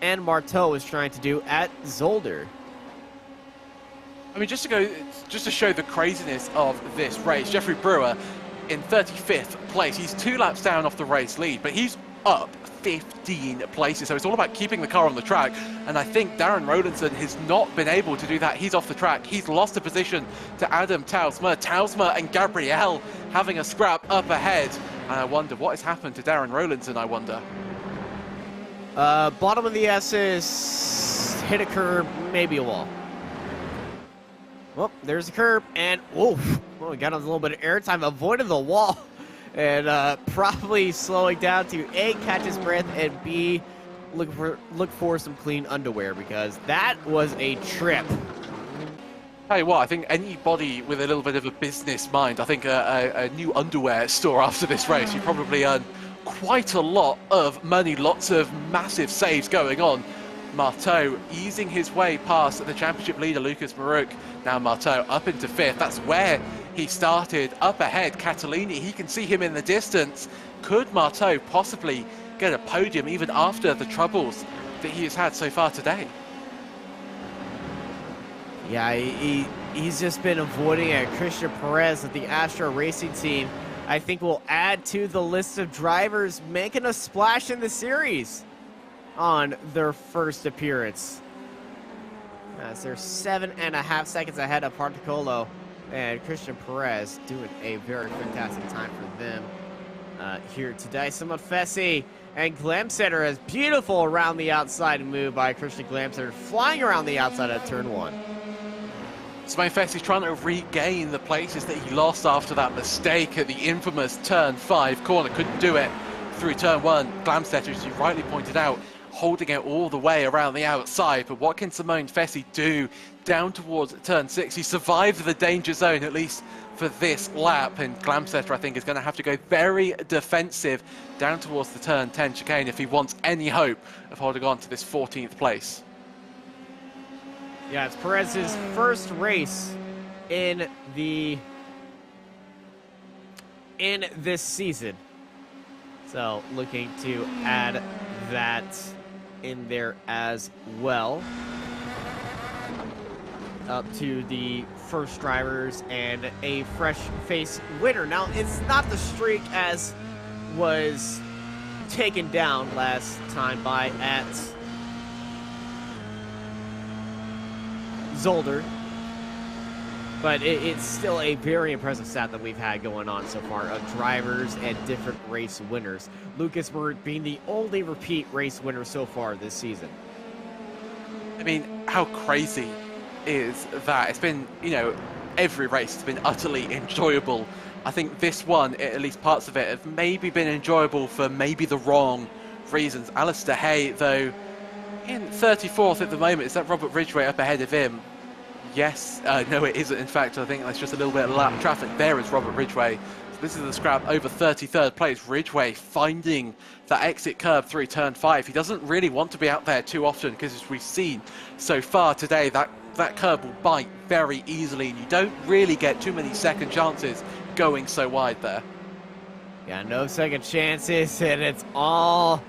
and Marteau was trying to do at Zolder. I mean, just to show the craziness of this race, Jeffrey Brewer in 35th place. He's 2 laps down off the race lead, but he's up 15 places. So it's all about keeping the car on the track. And I think Darren Rowlandson has not been able to do that. He's off the track. He's lost a position to Adam Tausma. Tausma and Gabriel having a scrap up ahead. And I wonder what has happened to Darren Rowlandson, I wonder. Bottom of the S's, hit a curb, maybe a wall. Well, there's the curb, and oof, well, we got a little bit of airtime, avoided the wall, and probably slowing down to A, catch his breath, and B, look for some clean underwear, because that was a trip. Tell you what, I think anybody with a little bit of a business mind, I think a new underwear store after this race, you probably earn quite a lot of money, lots of massive saves going on. Marteau easing his way past the championship leader, Lucas Maruk. Now Marteau up into 5th. That's where he started. Up ahead, Catalini. He can see him in the distance. Could Marteau possibly get a podium even after the troubles that he has had so far today? Yeah, he's just been avoiding it. Christian Perez of the Astro Racing team, I think, will add to the list of drivers making a splash in the series on their first appearance. As they're 7.5 seconds ahead of Particolo, and Christian Perez doing a very fantastic time for them here today. Simon Fessy and Glamsetter is beautiful around the outside move by Christian Glamsetter, flying around the outside of turn 1. Simon Fessy trying to regain the places that he lost after that mistake at the infamous turn 5 corner. Couldn't do it through turn 1. Glamstetter, as you rightly pointed out, holding it all the way around the outside. But what can Simone Fessy do down towards turn 6? He survived the danger zone, at least for this lap. And Glamstetter, I think, is going to have to go very defensive down towards the turn 10 chicane if he wants any hope of holding on to this 14th place. Yeah, it's Perez's first race in this season. So looking to add that in there as well. Up to the first drivers and a fresh face winner. Now, it's not the streak as was taken down last time by at Zolder, but it's still a very impressive stat that we've had going on so far of drivers and different race winners. Lucas Merck being the only repeat race winner so far this season. I mean, how crazy is that? It's been, you know, every race has been utterly enjoyable. I think this one, at least parts of it, have maybe been enjoyable for maybe the wrong reasons. Alistair Hay, though, in 34th at the moment. Is that Robert Ridgway up ahead of him? Yes. No, it isn't. In fact, I think that's just a little bit of lap traffic. There is Robert Ridgway. So this is the scrap over 33rd place. Ridgway finding that exit curb through turn 5. He doesn't really want to be out there too often because, as we've seen so far today, that curb will bite very easily, and you don't really get too many second chances going so wide there. Yeah, no second chances, and it's all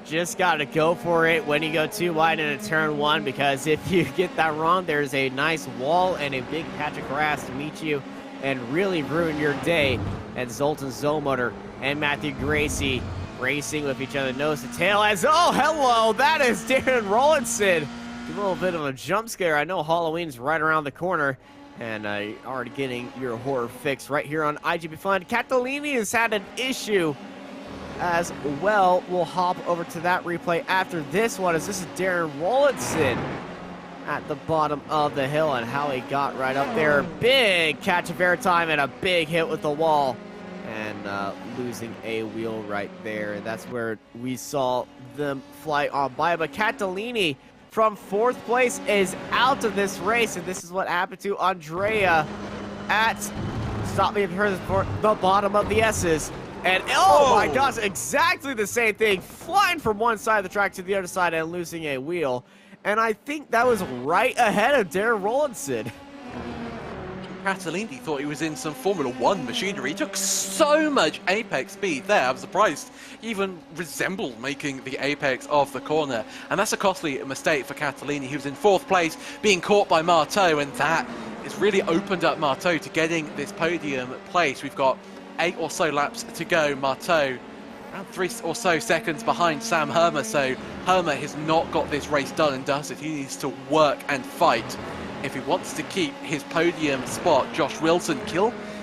just got to go for it when you go too wide in a turn 1, because if you get that wrong, there's a nice wall and a big patch of grass to meet you and really ruin your day. And Zoltan Zomotor and Matthew Gracie racing with each other nose to tail as, oh, hello, that is Darren Rollinson. A little bit of a jump scare. I know Halloween's right around the corner, And already getting your horror fix right here on iGPFun. Catalini has had an issue as well. We'll hop over to that replay after this one, as this is Darren Rollinson at the bottom of the hill and how he got right up there. Big catch of airtime and a big hit with the wall. And losing a wheel right there. That's where we saw them fly on by. But Catalini from 4th place is out of this race, and this is what happened to Andrea at, stop me if you heard this before, the bottom of the S's. And oh my gosh, exactly the same thing, flying from one side of the track to the other side and losing a wheel. And I think that was right ahead of Darren Rollinson. Catalini thought he was in some Formula 1 machinery. He took so much apex speed there. I'm surprised he even resembled making the apex of the corner. And that's a costly mistake for Catalini. He was in 4th place, being caught by Marteau, and that has really opened up Marteau to getting this podium place. We've got 8 or so laps to go. Marteau around 3 or so seconds behind Sam Hermer, so Hermer has not got this race done and dusted. He needs to work and fight if he wants to keep his podium spot. Josh Wilson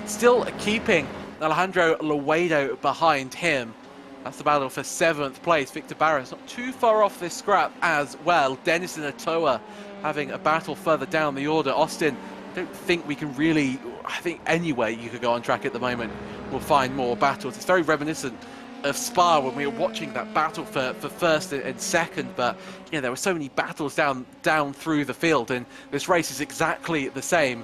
still keeping Alejandro Loedo behind him. That's the battle for 7th place. Victor Barros not too far off this scrap as well. Dennis and Atoa having a battle further down the order. Austin, I don't think we can really, I think any way you could go on track at the moment, we'll find more battles. It's very reminiscent of Spa when we were watching that battle for 1st and 2nd, but you know, there were so many battles down through the field, and this race is exactly the same.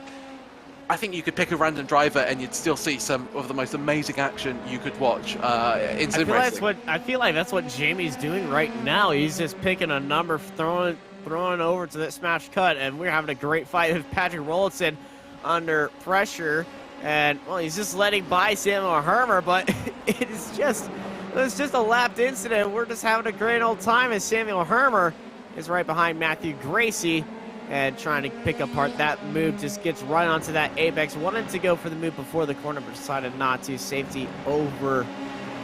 I think you could pick a random driver and you'd still see some of the most amazing action you could watch in sim racing. I feel like that's what Jamie's doing right now. He's just picking a number, throwing over to that smash cut, and we're having a great fight with Patrick Rollinson under pressure. And well, he's just letting by Samuel Hermer, but it's just a lapped incident. We're just having a great old time as Samuel Hermer is right behind Matthew Gracie and trying to pick apart that move. Just gets right onto that apex. Wanted to go for the move before the corner, but decided not to. Safety over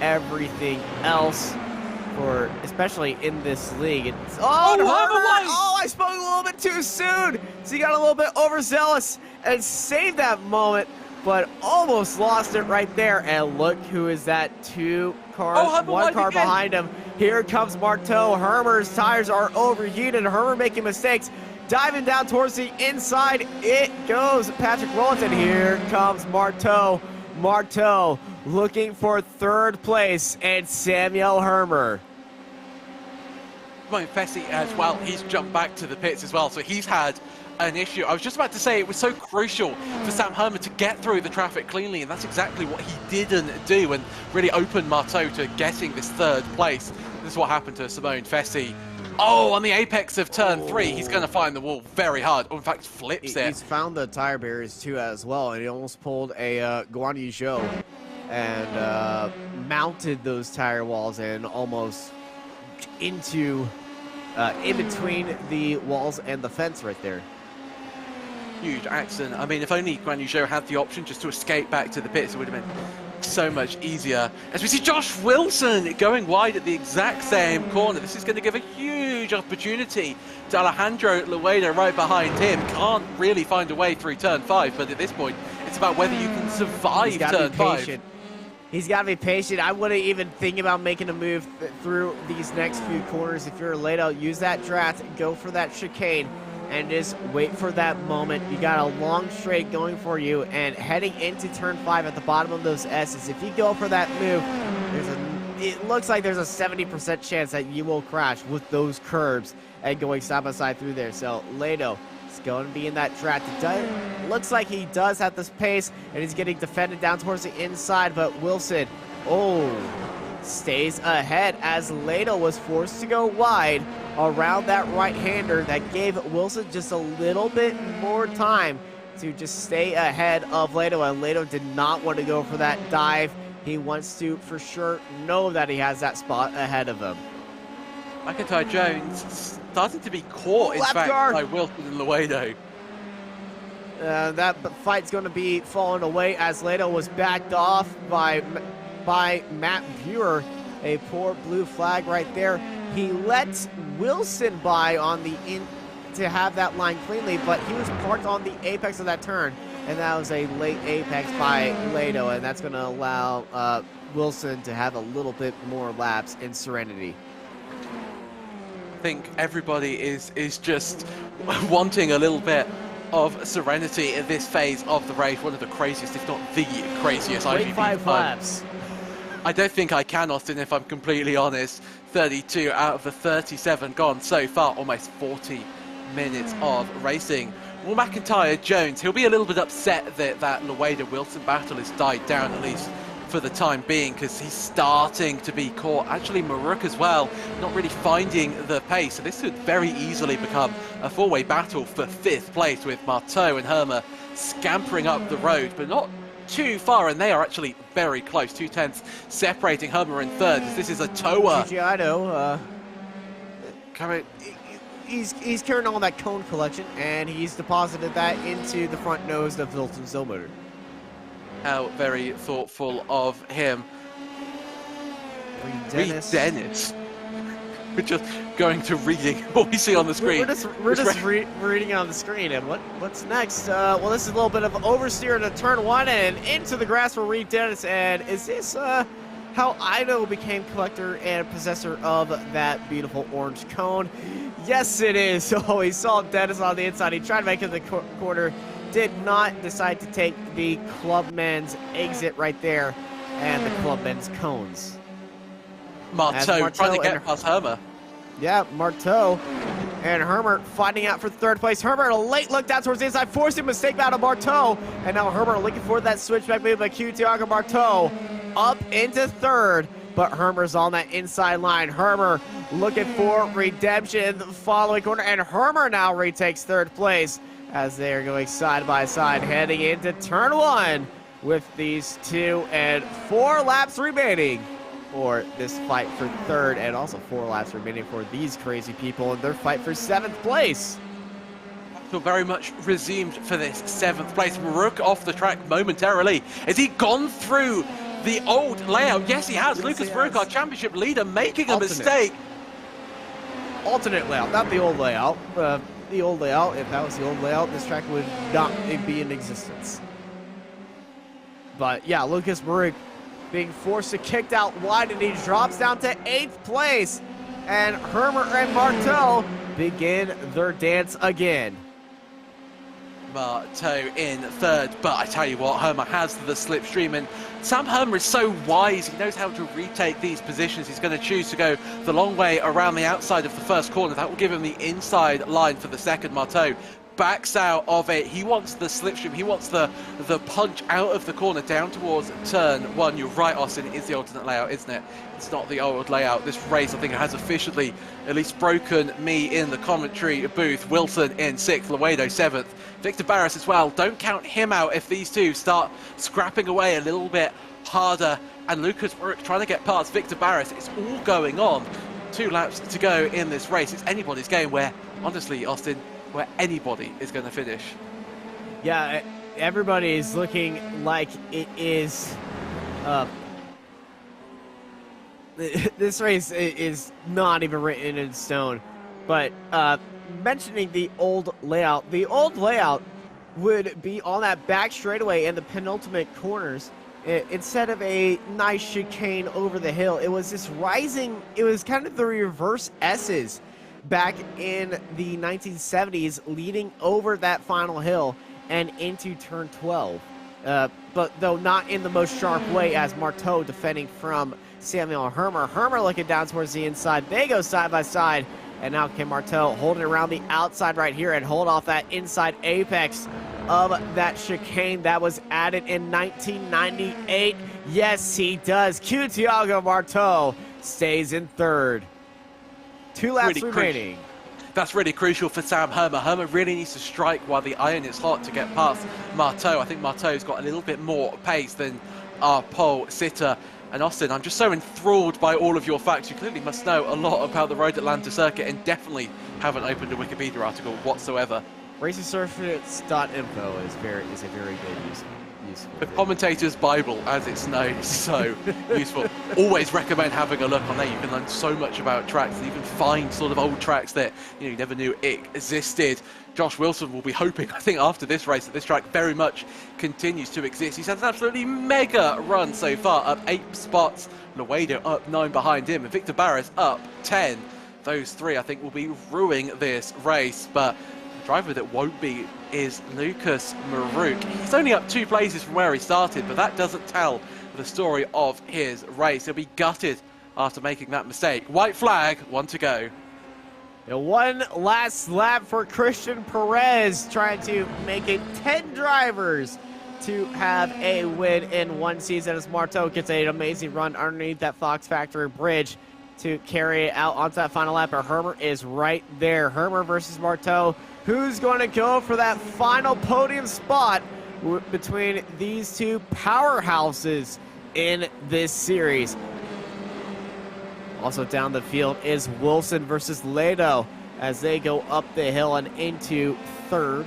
everything else, for especially in this league. It's, I spoke a little bit too soon, so he got a little bit overzealous and saved that moment, but almost lost it right there. And look who is that, one car behind him. Here comes Marteau. Hermer's tires are overheated. Hermer making mistakes, diving down towards the inside. It goes Patrick Rollinson. Here comes Marteau. Marteau looking for 3rd place, and Samuel Hermer. Fessy as well, he's jumped back to the pits as well, so he's had an issue. I was just about to say it was so crucial for Sam Hermer to get through the traffic cleanly, and that's exactly what he didn't do, and really opened Marteau to getting this 3rd place. This is what happened to Simone Fessy. Oh, on the apex of turn 3, he's going to find the wall very hard. Or in fact, flips it. He's found the tire barriers too as well, and he almost pulled a Guan Yu Zhou and mounted those tire walls and almost into in between the walls and the fence right there. Huge accident. I mean, if only Guan Yu Zhou had the option just to escape back to the pits, it would have been so much easier. As we see Josh Wilson going wide at the exact same corner. This is going to give a huge opportunity to Alejandro Loedo right behind him. Can't really find a way through turn 5, but at this point, it's about whether you can survive turn 5. He's got to be patient. I wouldn't even think about making a move through these next few corners. If you're Loedo, use that draft, go for that chicane, and just wait for that moment. You got a long straight going for you, and heading into turn 5 at the bottom of those S's, if you go for that move, it looks like there's a 70% chance that you will crash with those curbs and going side by side through there. So Loedo is going to be in that draft. It looks like he does have this pace, and he's getting defended down towards the inside, but Wilson, stays ahead as Loedo was forced to go wide around that right-hander. That gave Wilson just a little bit more time to just stay ahead of Loedo, and Loedo did not want to go for that dive. He wants to for sure know that he has that spot ahead of him. McIntyre Jones starting to be caught, in fact, by Wilson and Loedo. That fight's going to be falling away as Loedo was backed off by Matt Buer. A poor blue flag right there. He lets Wilson by on the to have that line cleanly, but he was parked on the apex of that turn, and that was a late apex by Lado, and that's going to allow Wilson to have a little bit more laps in Serenity. I think everybody is just wanting a little bit of serenity in this phase of the race. One of the craziest, if not the craziest, Wait 5 laps. I don't think I can, Austin, if I'm completely honest. 32 out of the 37 gone so far, almost 40 minutes of racing. Well, McIntyre Jones, he'll be a little bit upset that that Lueda-Wilson battle has died down, at least for the time being, because he's starting to be caught. Actually, Maruk as well, not really finding the pace. So this could very easily become a four-way battle for 5th place, with Marteau and Hermer scampering up the road, but not too far, and they are actually very close. 2/10 separating Hermer in 3rd, as this is a Toa. Gigiano, he's carrying on that cone collection, and he's deposited that into the front nose of Wilson's Zone motor. How very thoughtful of him. Reed Dennis. We're just going to reading what we see on the screen. We're just reading it on the screen. And what's next? Well, this is a little bit of oversteer to turn 1 and into the grass for Reed Dennis. And is this how Ido became collector and possessor of that beautiful orange cone? Yes, it is. So he saw Dennis on the inside. He tried to make it to the corner. Did not decide to take the clubman's exit right there and the clubman's cones. Marteau trying to get past Hermer. Yeah, Marteau and Hermer fighting out for 3rd place. Hermer, a late look down towards the inside, forcing a mistake out of Marteau. And now Hermer looking for that switchback move by Thiago Marteau up into 3rd. But Hermer's on that inside line. Hermer looking for redemption the following corner. And Hermer now retakes 3rd place as they are going side by side heading into turn 1 with these 2 and 4 laps remaining for this fight for 3rd, and also 4 laps remaining for these crazy people in their fight for 7th place. So very much resumed for this 7th place. Maruk off the track momentarily. Has he gone through the old layout? Yes, he has. Yes, Lucas Maruk, our championship leader, making a mistake. Alternate layout, not the old layout. The old layout, if that was the old layout, this track would not be in existence. But yeah, Lucas Maruk being forced to kick out wide, and he drops down to 8th place. And Hermer and Marteau begin their dance again. Marteau in 3rd, but I tell you what, Hermer has the slipstream, and Sam Hermer is so wise. He knows how to retake these positions. He's going to choose to go the long way around the outside of the 1st corner. That will give him the inside line for the 2nd. Marteau backs out of it. He wants the slipstream. He wants the punch out of the corner down towards turn 1. You're right, Austin. It is the alternate layout, isn't it? It's not the old layout. This race, I think, has officially at least broken me in the commentary booth. Wilson in 6th, Luedo 7th. Victor Barris as well. Don't count him out if these two start scrapping away a little bit harder. And Lucas Maruk trying to get past Victor Barris. It's all going on. 2 laps to go in this race. It's anybody's game where, honestly, Austin, where anybody is going to finish. Yeah, everybody is looking like it is. This race is not even written in stone. But mentioning the old layout would be on that back straightaway and the penultimate corners. Instead of a nice chicane over the hill, it was this rising, it was kind of the reverse S's back in the 1970s, leading over that final hill and into turn 12. But though not in the most sharp way, as Marteau defending from Samuel Hermer. Hermer looking down towards the inside. They go side by side. And now Kim Marteau holding around the outside right here and hold off that inside apex of that chicane that was added in 1998. Yes, he does. Thiago Marteau stays in 3rd. 2 laps really remaining. That's really crucial for Sam Hermer. Hermer really needs to strike while the iron is hot to get past Marteau. I think Marteau's got a little bit more pace than our pole sitter. And Austin, I'm just so enthralled by all of your facts. You clearly must know a lot about the Road Atlanta circuit and definitely haven't opened a Wikipedia article whatsoever. RacingCircuits.info is a very good use. The commentator's Bible, as it's known, is so useful. Always recommend having a look on there. You can learn so much about tracks and even find sort of old tracks that you never knew existed. Josh Wilson will be hoping, I think, after this race that this track very much continues to exist. He's had an absolutely mega run so far, up 8 spots. Laredo up 9 behind him, and Victor Barris up 10. Those three, I think, will be ruining this race, but the driver that won't be is Lucas Maruk. He's only up 2 places from where he started, but that doesn't tell the story of his race. He'll be gutted after making that mistake. White flag, 1 to go. One last lap for Christian Perez, trying to make it 10 drivers to have a win in one season, as Marteau gets an amazing run underneath that Fox Factory bridge to carry it out onto that final lap. But Hermer is right there. Hermer versus Marteau. Who's going to go for that final podium spot between these two powerhouses in this series? Also down the field is Wilson versus Lado as they go up the hill and into third.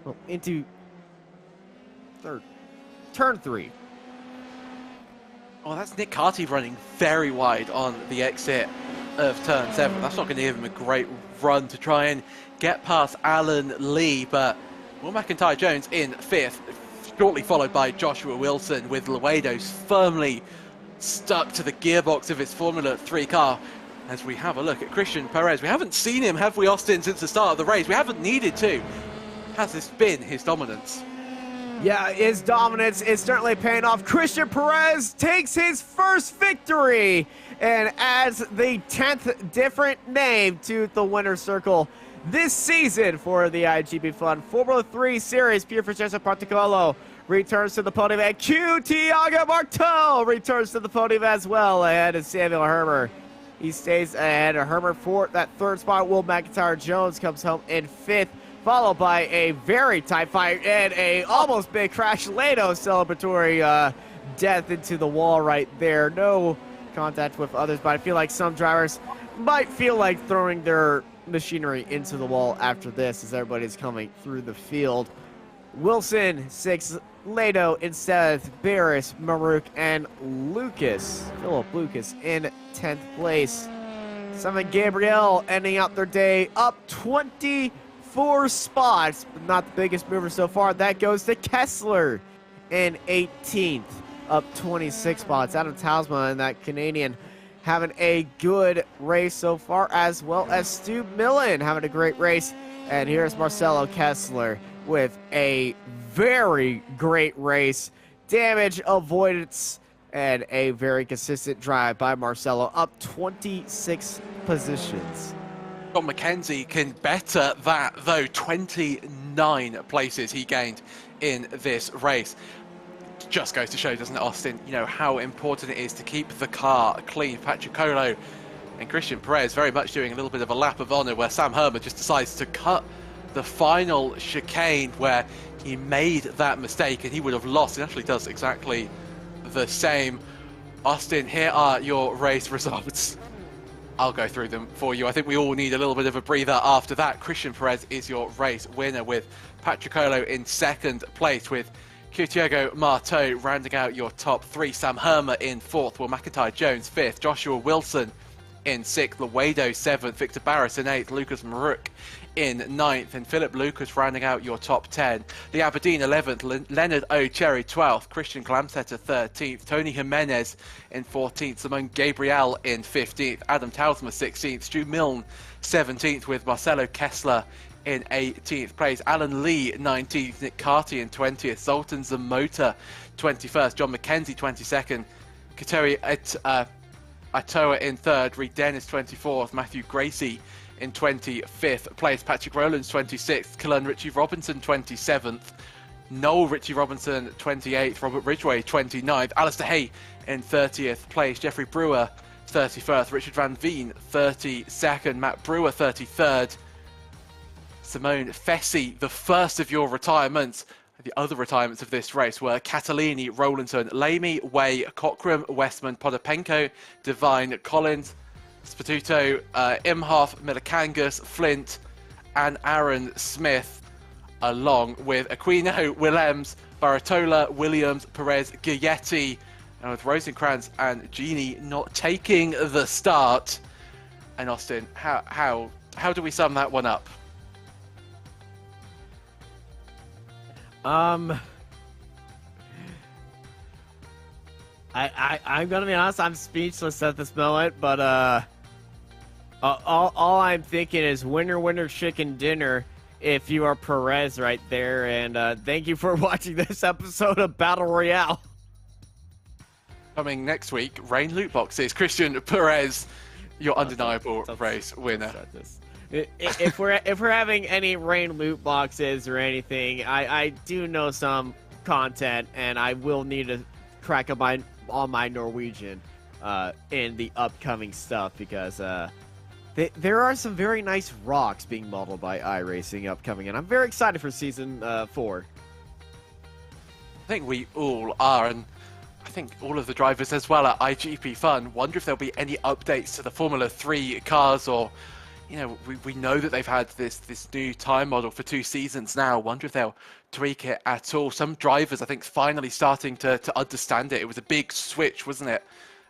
Oh, into third. Turn 3. Oh, that's Nick Carty running very wide on the exit of turn 7. That's not going to give him a great run to try and get past Alan Lee, but Will McIntyre Jones in 5th, shortly followed by Joshua Wilson, with Laredo firmly stuck to the gearbox of his Formula 3 car. As we have a look at Christian Perez, we haven't seen him, have we, Austin, since the start of the race? We haven't needed to. Has this been his dominance? Yeah, his dominance is certainly paying off. Christian Perez takes his first victory and adds the 10th different name to the winner's circle this season for the iGPFun Formula 3 Series. Pierre Francesco Partacolo returns to the podium, and Thiago Marteau returns to the podium as well, ahead of Samuel Hermer. He stays ahead of Hermer for that 3rd spot. Will McIntyre Jones comes home in 5th, followed by a very tight fight and a almost big crash. Lado celebratory death into the wall right there. No contact with others, but I feel like some drivers might feel like throwing their machinery into the wall after this as everybody's coming through the field. Wilson 6th, Lado in 7th, Barris, Maruk, and Philip Lucas in 10th place. Simon Gabriel ending out their day up 24 spots, but not the biggest mover so far. That goes to Kessler in 18th, up 26 spots. Adam Tausma and that Canadian having a good race so far, as well as Stu Millen having a great race. And here's Marcelo Kessler with a very great race, damage avoidance, and a very consistent drive by Marcelo, up 26 positions. John McKenzie can better that, though. 29 places he gained in this race. Just goes to show, doesn't it, Austin, how important it is to keep the car clean. Patrick Colo and Christian Perez very much doing a little bit of a lap of honor, where Sam Hermer just decides to cut the final chicane where he made that mistake and he would have lost. It actually does exactly the same. Austin, here are your race results. I'll go through them for you. I think we all need a little bit of a breather after that. Christian Perez is your race winner, with Patrick Colo in 2nd place, with Thiago Marteau rounding out your top 3. Sam Hermer in 4th, Will McIntyre Jones 5th, Joshua Wilson in 6th, Laredo 7th, Victor Barris in 8th, Lucas Maruk in 9th, and Philip Lucas rounding out your top 10. The Aberdeen 11th, Leonard O'Cherry 12th, Christian Glamsetter 13th, Tony Jimenez in 14th, Simone Gabriel in 15th, Adam Tausma 16th, Stu Milne 17th, with Marcelo Kessler in 18th place, Alan Lee 19th, Nick Carty in 20th, Zoltan Zamota 21st, John McKenzie 22nd, Katori Atoa in 3rd, Reed Dennis 24th, Matthew Gracie in 25th place, Patrick Rowlands 26th, Cullen Richie Robinson 27th, Noel Richie Robinson 28th, Robert Ridgway 29th, Alistair Hay in 30th place, Jeffrey Brewer 31st, Richard Van Veen 32nd, Matt Brewer 33rd, Simone Fessy, the first of your retirements. The other retirements of this race were Catalini, Rowlandson, Lamy, Way, Cockram, Westman, Podopenko, Devine, Collins, Spatuto, Imhoff, Milikangas, Flint, and Aaron Smith, along with Aquino, Willems, Baratola, Williams, Perez, Gietti, and with Rosenkrantz and Genie not taking the start. And Austin, how do we sum that one up? I'm gonna be honest, I'm speechless at this moment, but all I'm thinking is winner, winner, chicken dinner if you are Perez right there, and thank you for watching this episode of Battle Royale. Coming next week, rain loot boxes. Christian Perez, your undeniable race winner. If we're having any rain loot boxes or anything, I do know some content, and I will need to crack up on my Norwegian in the upcoming stuff, because there are some very nice rocks being modeled by iRacing upcoming, and I'm very excited for Season 4. I think we all are, and I think all of the drivers as well at iGPFun wonder if there'll be any updates to the Formula 3 cars, or, you know, we know that they've had this new time model for 2 seasons now. Wonder if they'll tweak it at all. Some drivers, I think, finally starting to understand it. It was a big switch, wasn't it,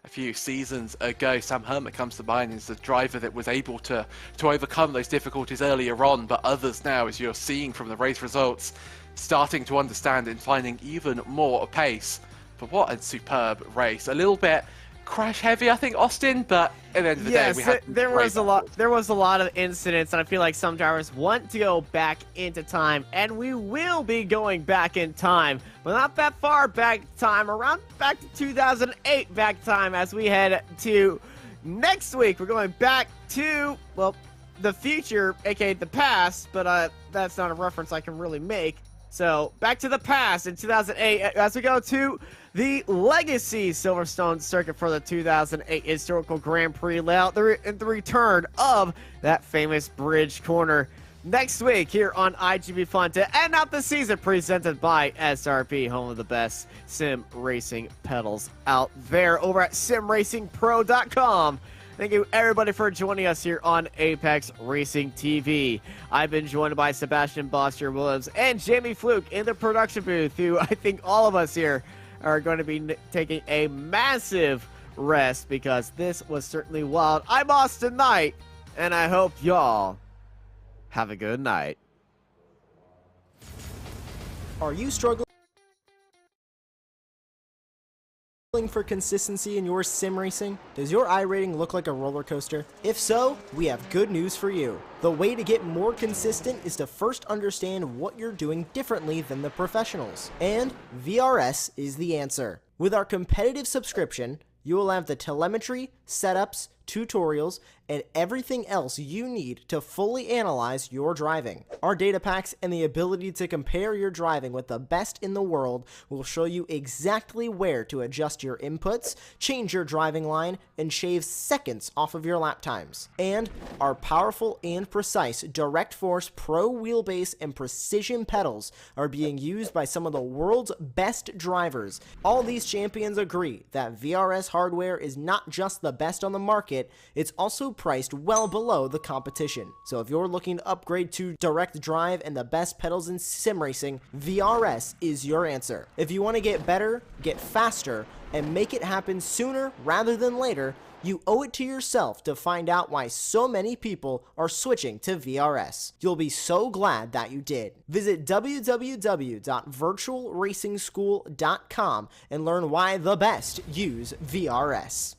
a few seasons ago? Sam Hermit comes to mind as a driver that was able to overcome those difficulties earlier on, but others now, as you're seeing from the race results, starting to understand and finding even more pace. But what a superb race. A little bit crash heavy, I think, Austin, but at the end of the day, we had there was a lot of incidents, and I feel like some drivers want to go back into time, and we will be going back in time, but not that far back time, around back to 2008 back time, as we head to next week. We're going back to, well, the future, aka the past, but that's not a reference I can really make. So back to the past in 2008 as we go to the Legacy Silverstone circuit for the 2008 historical Grand Prix layout, the return of that famous bridge corner next week here on iGPFun to end out the season, presented by SRP, home of the best sim racing pedals out there over at simracingpro.com. Thank you, everybody, for joining us here on Apex Racing TV. I've been joined by Sebastian Bossier Williams and Jamie Fluke in the production booth, who I think all of us here are going to be taking a massive rest, because this was certainly wild. I'm Austin Knight, and I hope y'all have a good night. Are you struggling for consistency in your sim racing? Does your iRating look like a roller coaster? If so, we have good news for you. The way to get more consistent is to first understand what you're doing differently than the professionals. And VRS is the answer. With our competitive subscription, you will have the telemetry, setups, tutorials, and everything else you need to fully analyze your driving. Our data packs and the ability to compare your driving with the best in the world will show you exactly where to adjust your inputs, change your driving line, and shave seconds off of your lap times. And our powerful and precise Direct Force Pro wheelbase and precision pedals are being used by some of the world's best drivers. All these champions agree that VRS hardware is not just the best on the market, it's also priced well below the competition. So if you're looking to upgrade to direct drive and the best pedals in sim racing, VRS is your answer. If you want to get better, get faster, and make it happen sooner rather than later, you owe it to yourself to find out why so many people are switching to VRS. You'll be so glad that you did. Visit www.virtualracingschool.com and learn why the best use VRS.